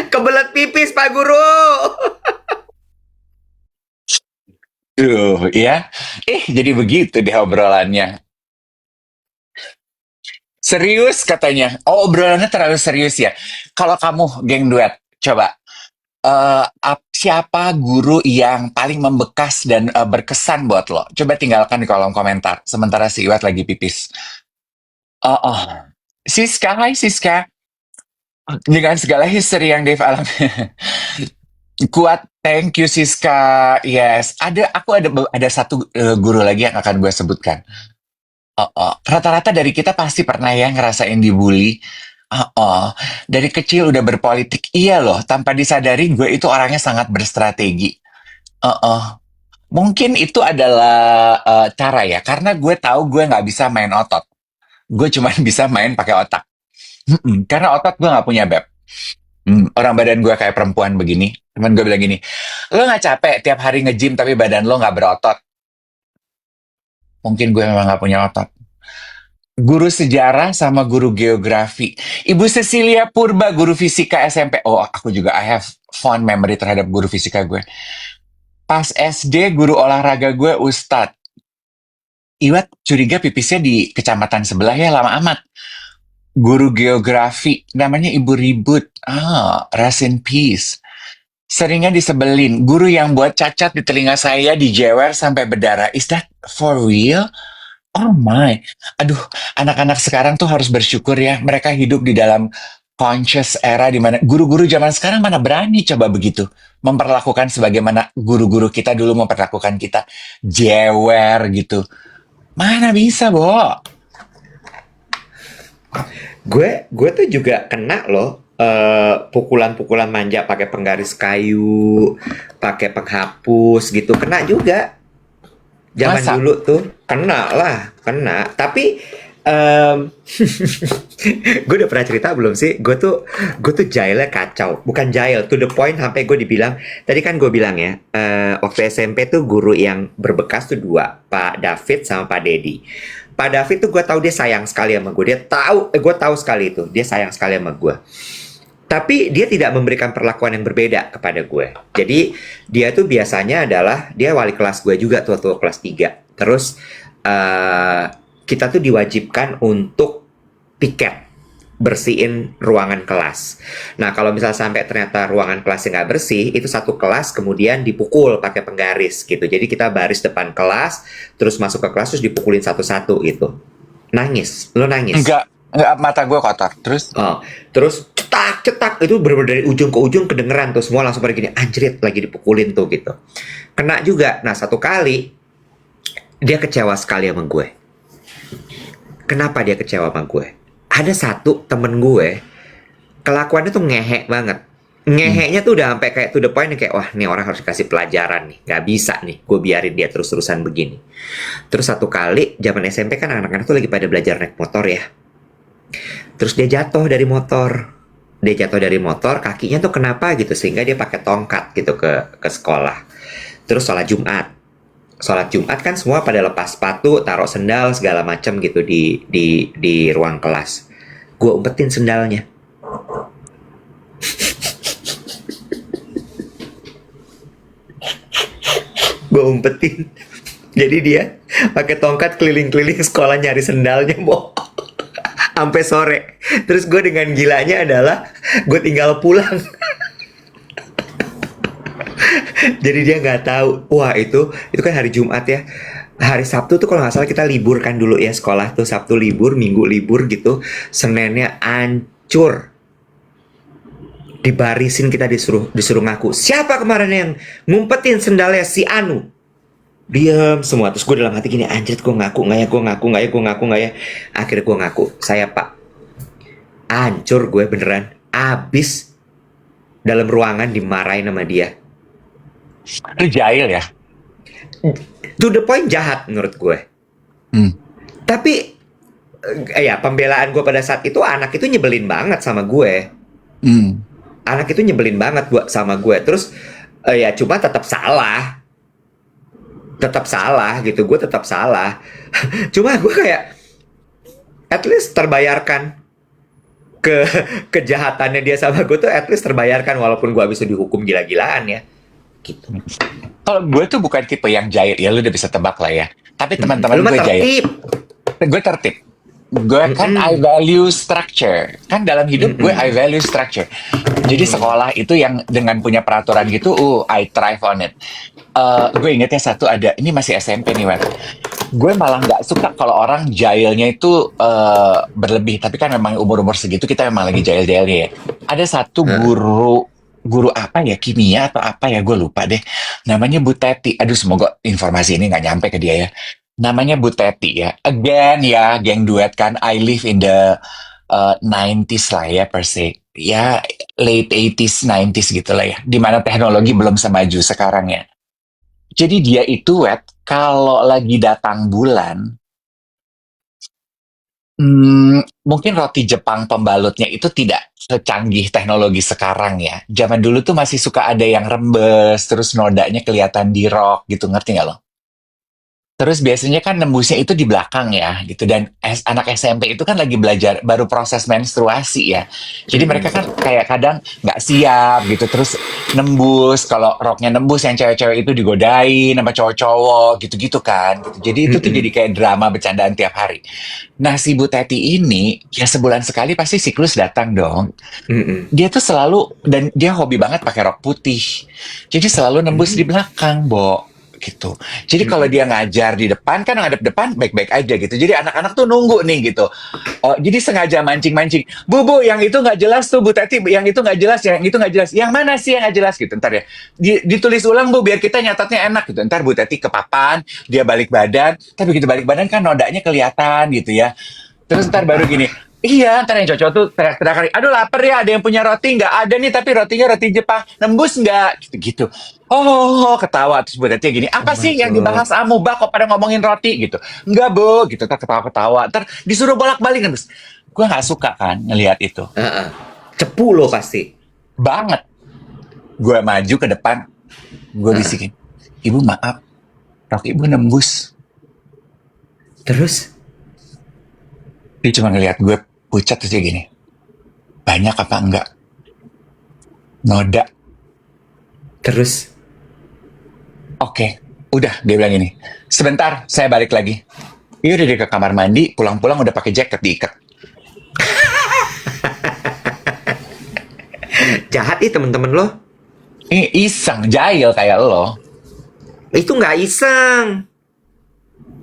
Kebelet pipis Pak Guru. Tuh, ya. Jadi begitu deh obrolannya. Serius katanya. Oh, obrolannya terlalu serius ya. Kalau kamu, geng duet, coba. Siapa guru yang paling membekas dan berkesan buat lo? Coba tinggalkan di kolom komentar. Sementara si Iwat lagi pipis. Oh. Siska, hai Siska. Dengan segala history yang Dave alami. Kuat, thank you Siska. Yes, aku ada satu guru lagi yang akan gue sebutkan. Rata-rata dari kita pasti pernah ya ngerasain dibully. Dari kecil udah berpolitik. Iya loh, tanpa disadari gue itu orangnya sangat berstrategi. Mungkin itu adalah cara ya, karena gue tahu gue nggak bisa main otot. Gue cuma bisa main pakai otak. Karena otot gue nggak punya beb. Orang badan gue kayak perempuan begini. Temen gue bilang gini, lo nggak capek tiap hari nge-gym tapi badan lo nggak berotot? Mungkin gue memang nggak punya otot. Guru sejarah sama guru geografi. Ibu Cecilia Purba, guru fisika SMP. Oh, aku juga I have fond memory terhadap guru fisika gue. Pas SD, guru olahraga gue Ustadz. Iwat curiga pipisnya di kecamatan sebelah ya, lama amat. Guru geografi, namanya Ibu Ribut. Rest in peace. Seringnya disebelin. Guru yang buat cacat di telinga saya dijewer sampai berdarah. Is that for real? Oh my. Aduh, anak-anak sekarang tuh harus bersyukur ya. Mereka hidup di dalam conscious era di mana guru-guru zaman sekarang mana berani coba begitu. Memperlakukan sebagaimana guru-guru kita dulu memperlakukan kita. Jewer gitu. Mana bisa, Bo? Gue tuh juga kena loh pukulan-pukulan manja pakai penggaris kayu, pakai penghapus gitu, kena juga. Zaman Masa? dulu tuh kena lah, kena. Tapi em, gue udah pernah cerita belum sih? Gue tuh jailnya kacau, bukan jail to the point sampai gue dibilang. Tadi kan gue bilang ya, waktu SMP tuh guru yang berbekas tuh dua, Pak David sama Pak Dedi. Pak David tuh gue tahu dia sayang sekali sama gue. Gue tahu sekali itu dia sayang sekali sama gue. Tapi dia tidak memberikan perlakuan yang berbeda kepada gue. Jadi dia tuh biasanya adalah dia wali kelas gue juga tuh waktu kelas 3. Terus kita tuh diwajibkan untuk piket bersihin ruangan kelas. Nah kalau misalnya sampai ternyata ruangan kelasnya nggak bersih, itu satu kelas kemudian dipukul pakai penggaris gitu. Jadi kita baris depan kelas, terus masuk ke kelas terus dipukulin satu-satu gitu. Nangis, lo nangis. Enggak, mata gue kotor. Terus? Oh, terus cetak cetak itu bener-bener dari ujung ke ujung kedengeran tuh semua langsung pada gini anjrit lagi dipukulin tuh gitu. Kena juga. Nah satu kali dia kecewa sekali sama gue. Kenapa dia kecewa sama gue? Ada satu temen gue kelakuannya tuh ngehe banget. Hmm. Ngeheknya tuh udah sampai kayak to the point kayak wah nih orang harus dikasih pelajaran nih. Gak bisa nih gue biarin dia terus-terusan begini. Terus satu kali zaman SMP kan anak-anak tuh lagi pada belajar naik motor ya. Terus dia jatuh dari motor. Dia jatuh dari motor, kakinya tuh kenapa gitu sehingga dia pakai tongkat gitu ke sekolah. Terus sholat Jumat. Sholat Jumat kan semua pada lepas sepatu, taruh sendal segala macam gitu di ruang kelas. Gue umpetin sendalnya. Gue umpetin. Jadi dia pakai tongkat keliling-keliling sekolah nyari sendalnya, Bo. Sampai sore. Terus gue dengan gilanya adalah gue tinggal pulang. Jadi dia nggak tahu. Wah itu kan hari Jumat ya. Hari Sabtu tuh kalau nggak salah kita libur kan dulu ya sekolah tuh Sabtu libur, Minggu libur gitu. Seninnya ancur. Dibarisin kita disuruh ngaku. Siapa kemarin yang ngumpetin sendalnya si Anu? Diam semua. Terus gue dalam hati gini, anjir gue ngaku nggak ya, gue ngaku nggak ya, gue ngaku nggak ya. Akhirnya gue ngaku. Saya Pak. Ancur gue beneran. Abis dalam ruangan dimarahin sama dia. Lu jahil ya? To the point jahat menurut gue. Hmm. Tapi ya pembelaan gue pada saat itu anak itu nyebelin banget sama gue. Hmm. Anak itu nyebelin banget buat sama gue. Terus ya cuma tetap salah. Tetap salah gitu. Gue tetap salah. Cuma gue kayak at least terbayarkan ke kejahatannya dia sama gue tuh at least terbayarkan walaupun gue habis dihukum gila-gilaan ya. Gitu. Kalau gue tuh bukan tipe yang jahil, ya lu udah bisa tebak lah ya. Tapi teman-teman Lu mah gue jahil. tertib. Gue tertib. Gue kan I value structure. Kan dalam hidup gue I value structure. Jadi sekolah itu yang dengan punya peraturan gitu, I thrive on it. Gue ingetnya satu ada, ini masih SMP nih, Wan. Gue malah nggak suka kalau orang jahilnya itu berlebih. Tapi kan memang umur-umur segitu kita memang lagi jahil-jahilnya ya. Ada satu guru apa ya, kimia atau apa ya, gue lupa deh. Namanya Bu Teti. Aduh, semoga informasi ini nggak nyampe ke dia ya. Namanya Bu Teti ya. Again ya, geng duet kan. I live in the 90s lah ya per se. Ya, late 80s, 90s gitu lah ya. Dimana teknologi belum semaju sekarang ya. Jadi dia itu, kalau lagi datang bulan, mungkin roti Jepang pembalutnya itu tidak secanggih teknologi sekarang ya. Zaman dulu tuh masih suka ada yang rembes, terus nodanya kelihatan di rok gitu, ngerti nggak lo? Terus biasanya kan nembusnya itu di belakang ya gitu, dan anak SMP itu kan lagi belajar baru proses menstruasi ya. Jadi mereka kan Mm-mm. kayak kadang nggak siap gitu, terus nembus, kalau roknya nembus yang cewek-cewek itu digodain sama cowok-cowok gitu-gitu kan. Gitu. Jadi itu tuh jadi Mm-mm. kayak drama bercandaan tiap hari. Nah, si Bu Teti ini ya sebulan sekali pasti siklus datang dong. Mm-mm. Dia tuh selalu, dan dia hobi banget pakai rok putih. Jadi selalu nembus di Mm-mm. belakang, Bo. Gitu. Jadi kalau Mm-mm. dia ngajar di depan kan ngadep depan baik-baik aja gitu. Jadi anak-anak tuh nunggu nih gitu. Oh, jadi sengaja mancing-mancing. Bu, yang itu nggak jelas tuh Bu Teti, yang itu nggak jelas, yang itu nggak jelas. Yang mana sih yang nggak jelas gitu? Ntar ya, ditulis ulang Bu, biar kita nyatatnya enak gitu. Ntar Bu Teti ke papan, dia balik badan. Tapi begitu balik badan kan nodanya kelihatan gitu ya. Terus ntar baru gini, iya, ntar yang cocok tuh teriak-teriak kali, aduh lapar ya, ada yang punya roti nggak? Ada nih, tapi rotinya roti Jepang, nembus nggak? Gitu-gitu. Oh, ketawa. Terus buat gini, Oh apa my sih yang dibahas God. Amuba kok pada ngomongin roti gitu? Enggak, Bu, gitu. Ntar ketawa-ketawa. Ntar disuruh bolak-balik nembus. Gue nggak suka kan ngelihat itu. Heeh. Cepu lo pasti. Banget. Gue maju ke depan, gue Heeh. bisikin, Ibu maaf, rok Ibu nembus. Terus? Dia cuma ngelihat gue pucat terus dia gini, banyak apa enggak? Noda. Terus? Oke, udah dia bilang ini. Sebentar, saya balik lagi. Iya udah dia ke kamar mandi, pulang-pulang udah pakai jaket diikat. Jahat nih temen-temen lo. Ini iseng, jahil kayak lo. Itu nggak iseng.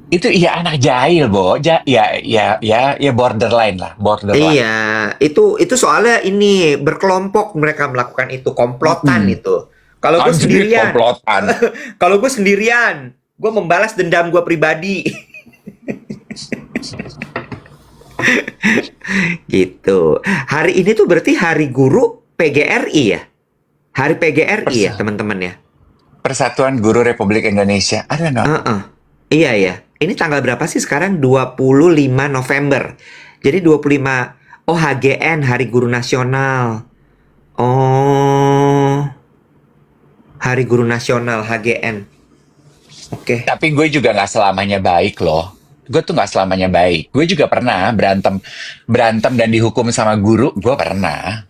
Itu iya anak jahil, Bo. Ya borderline lah, borderline. Iya, itu soalnya ini berkelompok mereka melakukan itu, komplotan Mm-mm. itu. Kalau gue Anjir, sendirian, komplotan. kalau gue sendirian, gue membalas dendam gue pribadi. Gitu. Hari ini tuh berarti Hari Guru PGRI ya? Hari PGRI ya, Pers- teman-teman ya? Persatuan Guru Republik Indonesia. I don't know. Heeh. Iya ya. Ini tanggal berapa sih sekarang? 25 November. Jadi 25. Oh, HGN, Hari Guru Nasional. Oh, Hari Guru Nasional HGN. Oke. Tapi gue juga nggak selamanya baik loh. Gue tuh nggak selamanya baik. Gue juga pernah berantem, berantem dan dihukum sama guru. Gue pernah.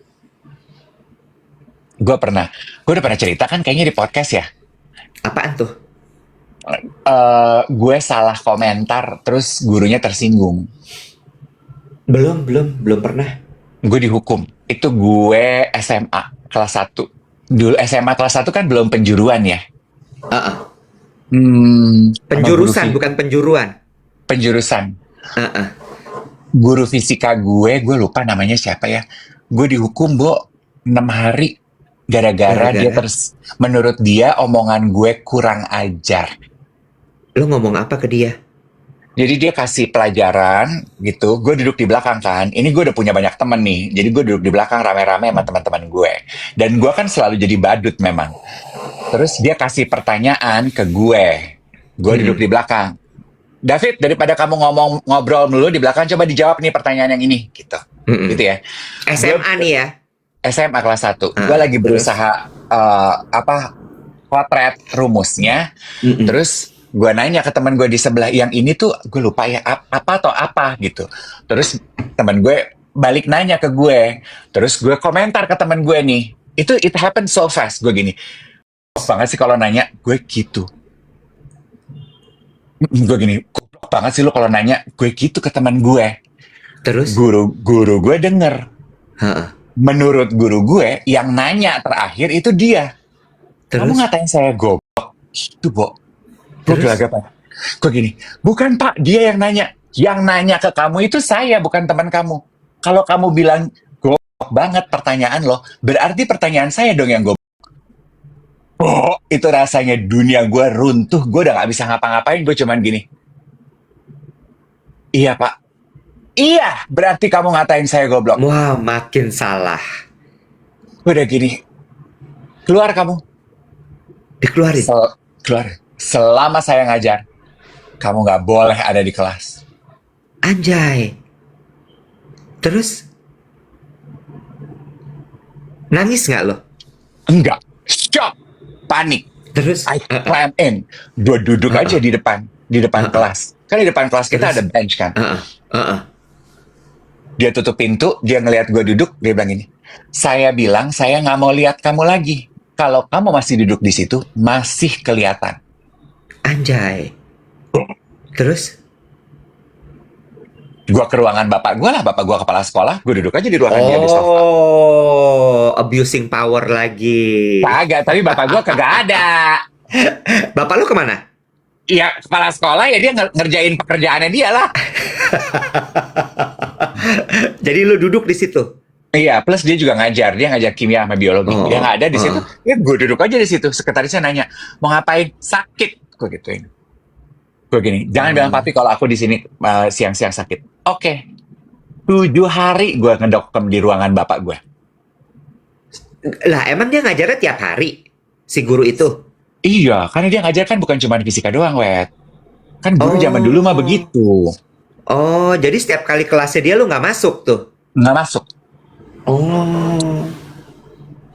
Gue pernah. Gue udah pernah cerita kan kayaknya di podcast ya. Apaan tuh? Gue salah komentar, terus gurunya tersinggung. Belum pernah. Gue dihukum. Itu gue SMA kelas 1. Dulu SMA kelas 1 kan belum penjuruan ya. Heeh. Sama guru Penjurusan, bukan penjuruan. penjurusan. Heeh. Guru fisika gue lupa namanya siapa ya. Gue dihukum, Bo, 6 hari. Gara-gara dia Gara-gara. menurut dia omongan gue kurang ajar. Lo ngomong apa ke dia? Jadi dia kasih pelajaran gitu, gue duduk di belakang kan. Ini gue udah punya banyak temen nih, jadi gue duduk di belakang rame-rame sama teman-teman gue. Dan gue kan selalu jadi badut memang. Terus dia kasih pertanyaan ke gue duduk Mm-mm. di belakang. David, daripada kamu ngobrol dulu di belakang, coba dijawab nih pertanyaan yang ini, gitu. Mm-mm. Gitu ya. Gue SMA nih ya. SMA kelas 1, gue Ah, lagi terus? berusaha potret rumusnya. Mm-mm. Terus gue nanya ke teman gue di sebelah, yang ini tuh gue lupa ya apa atau apa gitu. Terus teman gue balik nanya ke gue, terus gue komentar ke teman gue nih, itu it happened so fast. Gue gini, banget sih kalau nanya gue gitu. Gue gini, goblok banget sih lu kalau nanya gue gitu ke teman gue. Terus? Guru gue denger. Heeh. Menurut guru gue, yang nanya terakhir itu dia. Kamu Terus? ngatain saya goblok gitu, Bo. Gue Terus? gelagapan. Gue gini, bukan Pak, dia yang nanya. Yang nanya ke kamu itu saya, bukan teman kamu. Kalau kamu bilang goblok banget pertanyaan lo, berarti pertanyaan saya dong yang goblok. Oh, itu rasanya dunia gue runtuh. Gue udah gak bisa ngapa-ngapain. Gue cuman gini, iya Pak. Iya, berarti kamu ngatain saya goblok. Wah, makin salah. Gue udah gini, keluar kamu. Dikeluarin. Keluar. Selama saya ngajar, kamu gak boleh ada di kelas. Anjay. Terus? Nangis nggak lo? Enggak. Shock. Panik. Terus? I climb in. Gue duduk aja di depan. di depan Heeh. kelas. Kan di depan kelas kita Terus? ada bench kan. Heeh. Heeh. Dia tutup pintu, dia ngelihat gue duduk, dia bilang gini, saya bilang saya nggak mau lihat kamu lagi. Kalau kamu masih duduk di situ, masih kelihatan. Anjay. Terus? Gue ke ruangan bapak gue lah, bapak gue kepala sekolah, gue duduk aja di ruangan dia di sofa. Oh, abusing power lagi. Kagak, tapi bapak gue kagak ada. Bapak lu kemana? Ya, kepala sekolah ya dia ngerjain pekerjaannya dia lah. Jadi lu duduk di situ. Iya, plus dia juga ngajar, dia ngajar kimia sama biologi. Dia Oh, nggak ada di situ, heeh. ya gue duduk aja di situ. Sekretarisnya nanya, mau ngapain? Sakit, gue gituin. Gue gini, jangan bilang Oh. papi kalau aku di sini siang-siang sakit. Oke, 7 hari gue ngedokem di ruangan bapak gue. Lah, emang dia ngajarnya tiap hari? Si guru itu? Iya, karena dia ngajar kan bukan cuma fisika doang, wet. Kan guru zaman dulu mah Oh. begitu, Oh, jadi setiap kali kelasnya dia lu nggak masuk tuh? nggak masuk. Oh.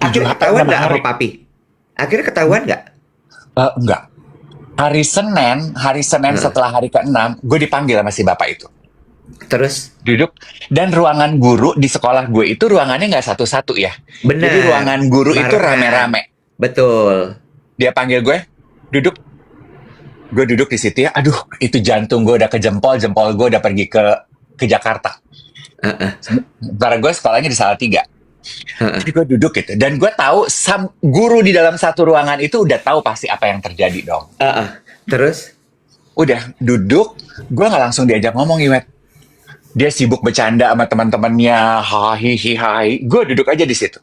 7 Akhirnya apa ketahuan 6 nggak sama hari? papi? Akhirnya ketahuan nggak? Enggak. Hari Senin Heeh. setelah hari ke-6, gue dipanggil sama si bapak itu. Terus? Duduk, dan ruangan guru di sekolah gue itu ruangannya nggak satu-satu ya. Jadi Benar. ruangan guru itu Barengan. rame-rame. Betul. Dia panggil gue, duduk. Gue duduk di situ ya. Aduh, itu jantung gue udah ke jempol, jempol gue udah pergi ke Jakarta. Heeh. Sementara gue sekolahnya di Salatiga. Heeh. Jadi gue duduk gitu. Dan gue tahu guru di dalam satu ruangan itu udah tahu pasti apa yang terjadi dong. Heeh. Terus? Udah duduk, gue nggak langsung diajak ngomong, Iwet. Dia sibuk bercanda sama teman-temannya, hahihi, hai. Gue duduk aja di situ.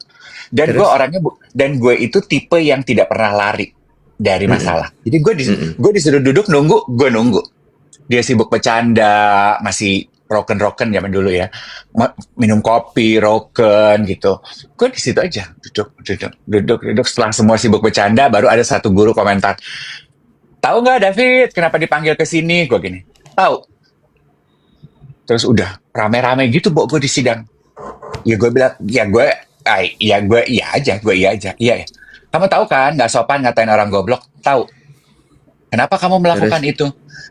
Dan gue Terus? orangnya, dan gue itu tipe yang tidak pernah lari dari Mm-mm. masalah. Jadi Mm-mm. gue disuruh duduk nunggu, gue nunggu. Dia sibuk bercanda, masih roken zaman dulu ya, minum kopi, roken gitu. Gue di situ aja, duduk. Setelah semua sibuk bercanda, baru ada satu guru komentar, tahu nggak David, kenapa dipanggil ke sini? Gue gini, tahu. Terus udah rame-rame gitu, gue di sidang. Ya gue bilang, iya aja, iya ya. Kamu tahu kan, nggak sopan ngatain orang goblok, tahu. Kenapa kamu melakukan Terus? itu?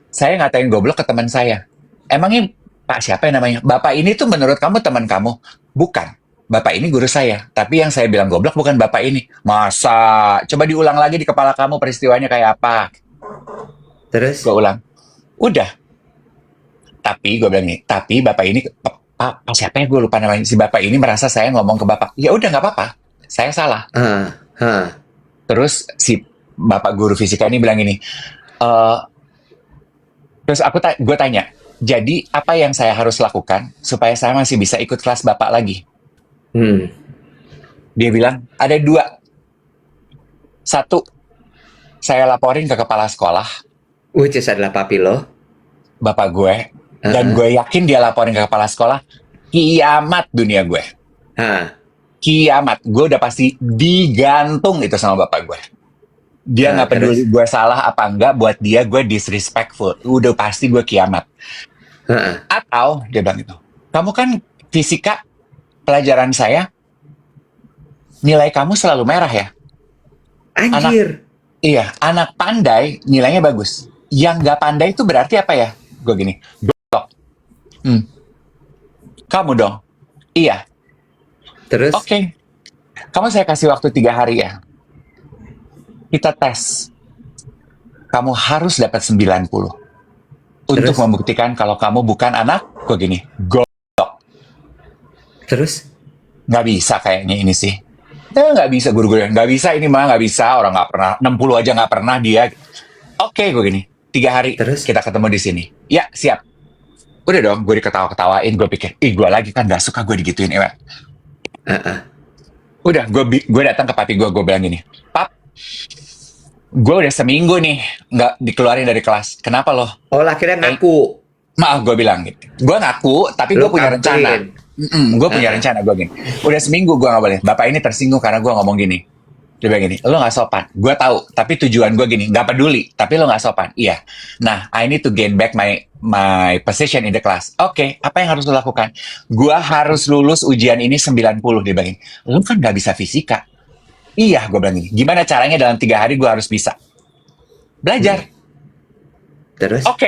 Saya ngatain goblok ke teman saya. Emangnya Pak siapa yang namanya? Bapak ini tuh menurut kamu teman kamu? Bukan. Bapak ini guru saya. Tapi yang saya bilang goblok bukan bapak ini. Masa? Coba diulang lagi di kepala kamu peristiwanya kayak apa? Terus? Gue ulang. Udah. Tapi gue bilang nih, tapi bapak ini, Pak siapa ya, gue lupa namanya. Si bapak ini merasa saya ngomong ke bapak. Ya udah nggak apa-apa. Saya salah. Ah, ah. Terus si bapak guru fisika ini bilang gini, "Eh, terus gue tanya, jadi apa yang saya harus lakukan supaya saya masih bisa ikut kelas bapak lagi?" Hmm. Dia bilang, ada 2. 1, saya laporin ke kepala sekolah, Which is adalah papi lo. bapak gue, dan Heeh. gue yakin dia laporin ke kepala sekolah, kiamat dunia gue. Ah. Kiamat. Gue udah pasti digantung itu sama bapak gue. Dia nggak peduli Terus? gue salah apa enggak, buat dia gue disrespectful. Udah pasti gue kiamat. Heeh. Atau, dia bilang gitu, kamu kan fisika, pelajaran saya, nilai kamu selalu merah ya. Anjir. Iya, anak pandai nilainya bagus. Yang nggak pandai itu berarti apa ya? Gue gini, goblok. Kamu dong. Iya, Terus? oke. Kamu saya kasih waktu 3 hari ya. Kita tes. Kamu harus dapat 90. Untuk Terus? membuktikan kalau kamu bukan anak, gue gini, Terus? nggak bisa kayaknya ini sih. Nggak bisa guru-guru, nggak bisa ini mah, nggak bisa, orang nggak pernah, 60 aja nggak pernah dia. Oke, gue gini, 3 hari Terus? kita ketemu di sini. Ya, siap. Udah dong, gue diketawa-ketawain, gue pikir, gue lagi kan nggak suka gue digituin, Ewa. Heeh. Udah, gue datang ke papi gue bilang gini, Pap, gue udah seminggu nih nggak dikeluarin dari kelas. Kenapa loh? Oh, akhirnya ngaku. Maaf, gue bilang gitu. Gue ngaku, tapi gue Lo punya rencana. komplain. Gue punya rencana, gue gini. Udah seminggu gue gak boleh. Bapak ini tersinggung karena gue ngomong gini. Dia bilang gini, lo gak sopan. Gue tahu, tapi tujuan gue gini, gak peduli. Tapi lo gak sopan. Iya. Nah, I need to gain back my position in the class. Oke, apa yang harus lo lakukan? Gue harus lulus ujian ini 90, dia bilang gini. Lo kan gak bisa fisika. Iya, gue bilang gini. Gimana caranya dalam 3 hari gue harus bisa? Belajar. Terus? Oke,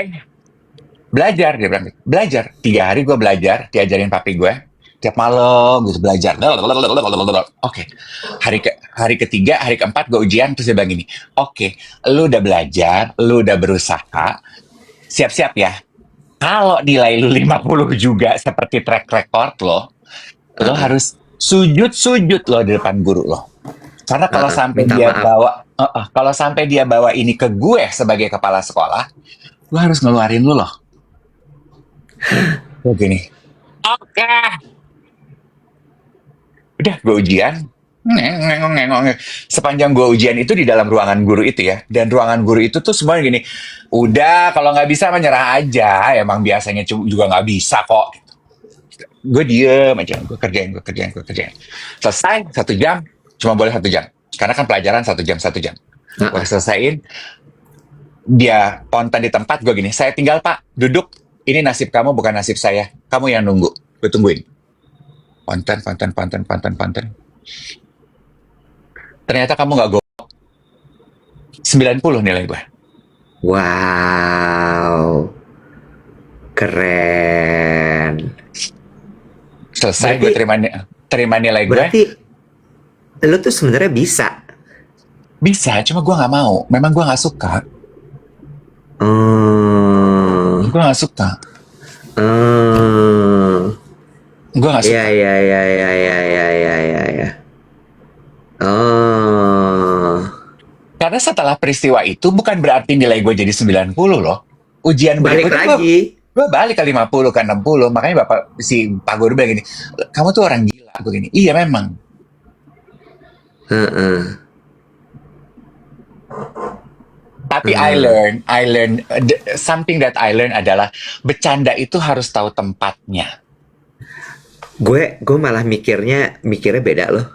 belajar, dia bilang. Belajar. 3 hari gue belajar, diajarin papi gue. Tiap malam gitu belajar. Oke. Hari ketiga, hari keempat gue ujian, terus dia bilang gini, oke, lu udah belajar, lu udah berusaha, siap-siap ya. Kalau nilai lu 50 juga seperti track record lo Heeh, harus sujud-sujud lo di depan guru lo. Karena kalau heeh, sampai minta dia maaf. bawa, kalau sampai dia bawa ini ke gue sebagai kepala sekolah, gue harus ngeluarin lu loh. Gue gini, oke, udah gue ujian. Sepanjang gue ujian itu di dalam ruangan guru itu ya, dan ruangan guru itu tuh semuanya gini, udah kalau nggak bisa menyerah aja, emang biasanya juga nggak bisa kok. Gue diem aja, gue kerjain. Selesai 1 jam, cuma boleh 1 jam, karena kan pelajaran 1 jam. Gue Heeh. selesaiin, dia konten di tempat, gue gini, saya tinggal pak, duduk, ini nasib kamu bukan nasib saya, kamu yang nunggu, gue tungguin. Konten. Ternyata kamu nggak go, 90 nilai gue. Wow, keren. Selesai gue Berarti terima nilai gue. berarti lu tuh sebenarnya bisa. Bisa, cuma gue nggak mau, memang gue nggak suka. Hmm. Gue nggak suka. Hmm. Gue nggak Ya, suka. ya, ya, ya, ya, ya, ya, ya, ya. Oh. Karena setelah peristiwa itu bukan berarti nilai gue jadi 90 loh. Ujian Balik berikutnya lagi. gue balik ke 50 ke 60. Makanya Pak Guru bilang gini, kamu tuh orang gila. Gue gini, iya memang. Heeh. Tapi Heeh. I learn, something that I learn adalah bercanda itu harus tahu tempatnya. Gue malah mikirnya beda loh.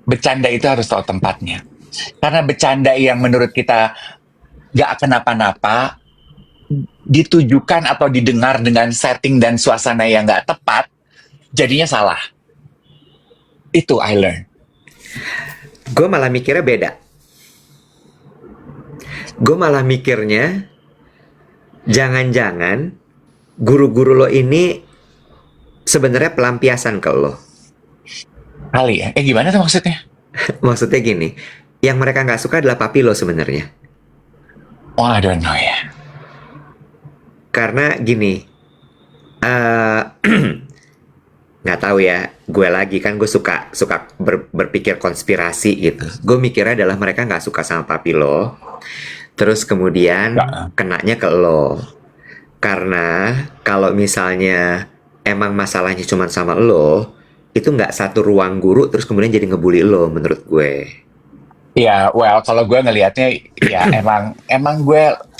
Bercanda itu harus tahu tempatnya. Karena bercanda yang menurut kita gak kenapa-napa, ditujukan atau didengar dengan setting dan suasana yang gak tepat, jadinya salah. Itu I learn. Gue malah mikirnya beda. Gue malah mikirnya jangan-jangan guru-guru lo ini sebenarnya pelampiasan ke lo. Kali ya. Gimana tuh maksudnya? Maksudnya gini, yang mereka nggak suka adalah papi lo sebenarnya. Oh, I don't know ya. Karena gini, eh nggak tahu ya, gue lagi kan gue suka suka berpikir konspirasi gitu. Gue mikirnya adalah mereka nggak suka sama papi lo, terus kemudian Nggak. kenanya ke lo. Karena kalau misalnya emang masalahnya cuma sama lo, itu nggak satu ruang guru terus kemudian jadi ngebully lo menurut gue. Ya, well, kalau gue ngelihatnya, ya emang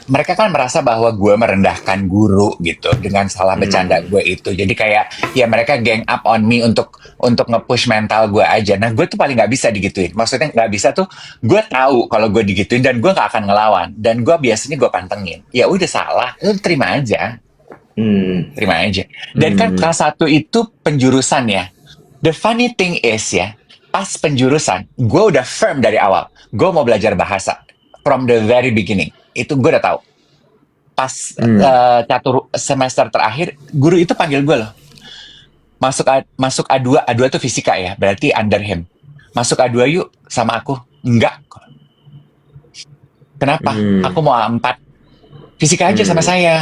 mereka kan merasa bahwa gue merendahkan guru gitu dengan salah bercanda Hmm. gue itu. Jadi kayak ya mereka gang up on me untuk nge-push mental gue aja. Nah, gue tuh paling nggak bisa digituin. Maksudnya nggak bisa tuh, gue tahu kalau gue digituin dan gue nggak akan ngelawan. Dan gue biasanya gue pantengin. Ya udah salah, lu terima aja, Hmm. terima aja. Dan kan Hmm. kelas 1 itu penjurusan ya. The funny thing is ya, pas penjurusan, gue udah firm dari awal. Gue mau belajar bahasa. From the very beginning. Itu gue udah tahu. Pas Hmm. catur semester terakhir, guru itu panggil gue loh. Masuk A2, A2 tuh fisika ya, berarti under him. Masuk A2 yuk sama aku. Enggak. Kenapa? Hmm. Aku mau A4. Fisika aja sama Hmm. saya.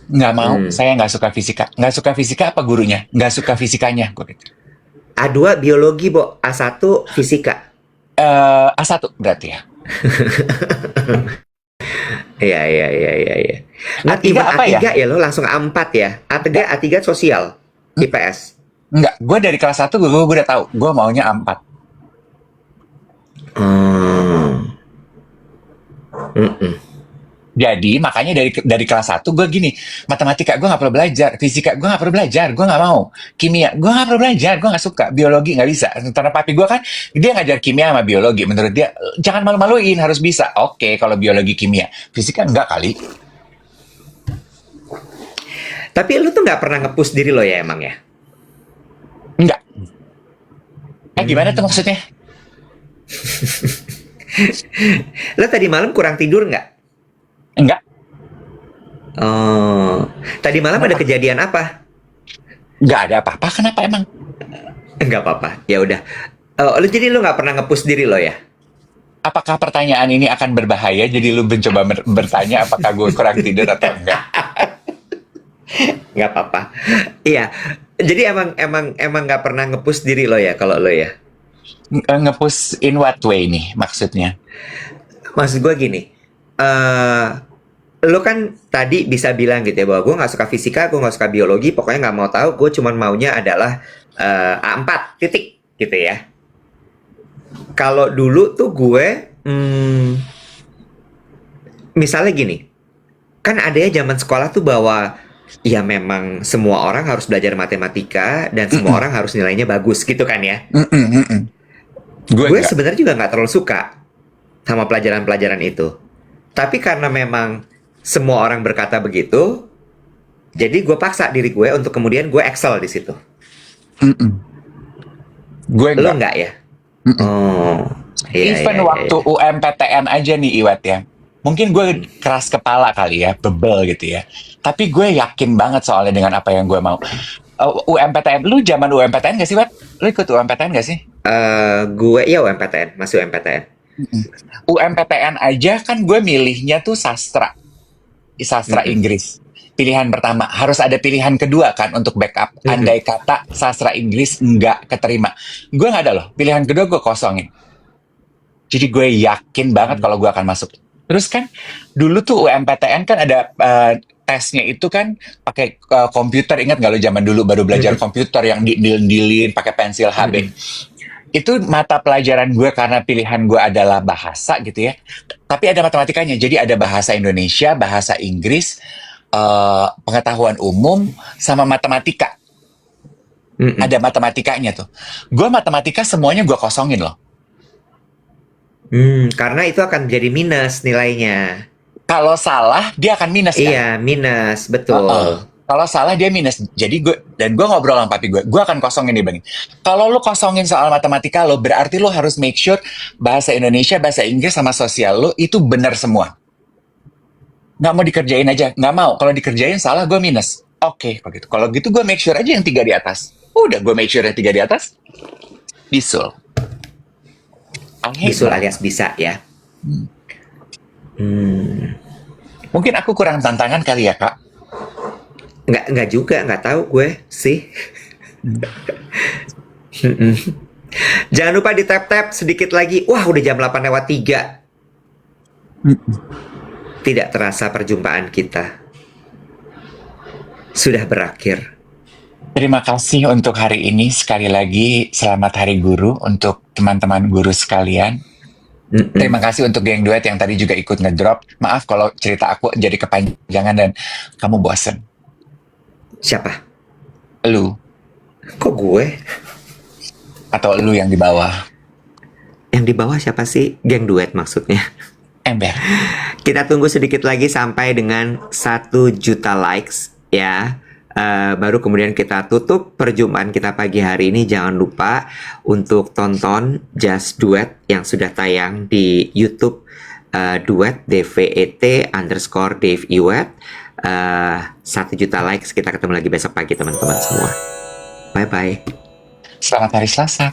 Nggak mau, Hmm. saya nggak suka fisika. Nggak suka fisika apa gurunya? Nggak suka fisikanya. Gue gitu. A2 biologi, Bo. A1 fisika. A1 berarti ya. Iya, iya, iya, iya, iya. Nggak, A3 even apa ya? A3 ya lo langsung A4 ya. A3, A3 sosial. IPS. Enggak, gue dari kelas 1 gue udah tahu. Gue maunya A4. Hmm. Mm-mm. Jadi makanya dari kelas 1 gue gini, matematika gue nggak perlu belajar, fisika gue nggak perlu belajar, gue nggak mau, kimia gue nggak perlu belajar, gue nggak suka, biologi nggak bisa. Sementara papi gue kan dia ngajar kimia sama biologi, menurut dia jangan malu-maluin, harus bisa. Oke, kalau biologi kimia, fisika enggak kali. Tapi lu tuh nggak pernah nge-push diri lo ya emang ya? Enggak. Gimana tuh maksudnya? Lo tadi malam kurang tidur nggak? Enggak. Oh, tadi malam ada Kenapa? kejadian apa? Nggak ada apa-apa. Kenapa emang? Enggak apa-apa. Ya udah. Jadi lu nggak pernah nge-push diri lo ya? Apakah pertanyaan ini akan berbahaya? Jadi lu mencoba bertanya apakah gue kurang tidur atau enggak? Nggak apa-apa. Iya. Jadi emang nggak pernah nge-push diri lo ya kalau lo ya. Nge-push in what way nih maksudnya? Maksud gue gini. eh Lo kan tadi bisa bilang gitu ya bahwa gue nggak suka fisika, gue nggak suka biologi, pokoknya nggak mau tahu. Gue cuman maunya adalah A4 titik gitu ya. Kalau dulu tuh gue, misalnya gini, kan ada ya zaman sekolah tuh bahwa ya memang semua orang harus belajar matematika dan semua Mm-mm. orang harus nilainya bagus gitu kan ya. Mm-mm, mm-mm. Gue Gue enggak. sebenarnya juga nggak terlalu suka sama pelajaran-pelajaran itu. Tapi karena memang semua orang berkata begitu, jadi gue paksa diri gue untuk kemudian gue excel di situ. Mm-mm. Gue Lo enggak. nggak ya? Mm-mm. Oh, iya Even iya iya. waktu Iya. UMPTN aja nih Iwet ya. Mungkin gue keras kepala kali ya, bebel gitu ya. Tapi gue yakin banget soalnya dengan apa yang gue mau. UMPTN, lu zaman UMPTN gak sih, Wet? Lu ikut UMPTN gak sih? Gue ya UMPTN, masih UMPTN. UMPTN aja kan gue milihnya tuh sastra Mm-mm. Inggris. Pilihan pertama, harus ada pilihan kedua kan untuk backup. Mm-mm. Andai kata sastra Inggris nggak keterima. Gue nggak ada loh, pilihan kedua gue kosongin. Jadi gue yakin banget kalau gue akan masuk. Terus kan dulu tuh UMPTN kan ada tesnya itu kan pakai komputer. Ingat nggak lo zaman dulu baru belajar Mm-mm. komputer yang dilin pakai pensil HB. Mm-mm. Itu mata pelajaran gue karena pilihan gue adalah bahasa gitu ya. Tapi ada matematikanya. Jadi ada bahasa Indonesia, bahasa Inggris, pengetahuan umum, sama matematika. Mm-mm. Ada matematikanya tuh. Gue matematika semuanya gue kosongin loh. Karena itu akan jadi minus nilainya. Kalau salah dia akan minus kan. Iya, minus, Heeh. betul. Kalau salah dia minus. Jadi gue ngobrol sama papi gue akan kosongin nih bang. Kalau lu kosongin soal matematika lo, berarti lo harus make sure bahasa Indonesia, bahasa Inggris sama sosial lo itu benar semua. Nggak mau dikerjain aja, nggak mau. Kalau dikerjain salah gue minus. Oke, kalau gitu. Kalau gitu gue make sure aja yang 3 di atas. Udah gue make sure yang 3 di atas. Bisul. I hate Bisul banget. alias bisa ya. Hmm. Mungkin aku kurang tantangan kali ya kak. Nggak juga, nggak tahu gue sih. Mm-mm. Jangan lupa di tap-tap sedikit lagi. Wah, udah jam 8 lewat 3. Tidak terasa perjumpaan kita sudah berakhir. Terima kasih untuk hari ini. Sekali lagi, selamat Hari Guru untuk teman-teman guru sekalian. Mm-mm. Terima kasih untuk geng duet yang tadi juga ikut ngedrop. Maaf kalau cerita aku jadi kepanjangan dan kamu bosen. Siapa? Lu, Kok gue? atau lu yang di bawah. Yang di bawah siapa sih? Geng duet maksudnya. Ember. Kita tunggu sedikit lagi sampai dengan 1 juta likes ya. Baru kemudian kita tutup perjumpaan kita pagi hari ini. Jangan lupa untuk tonton Just Duet yang sudah tayang di YouTube Duet DVET_Dave Iwet. 1 juta likes. Kita ketemu lagi besok pagi teman-teman semua. Bye bye. Selamat hari Selasa.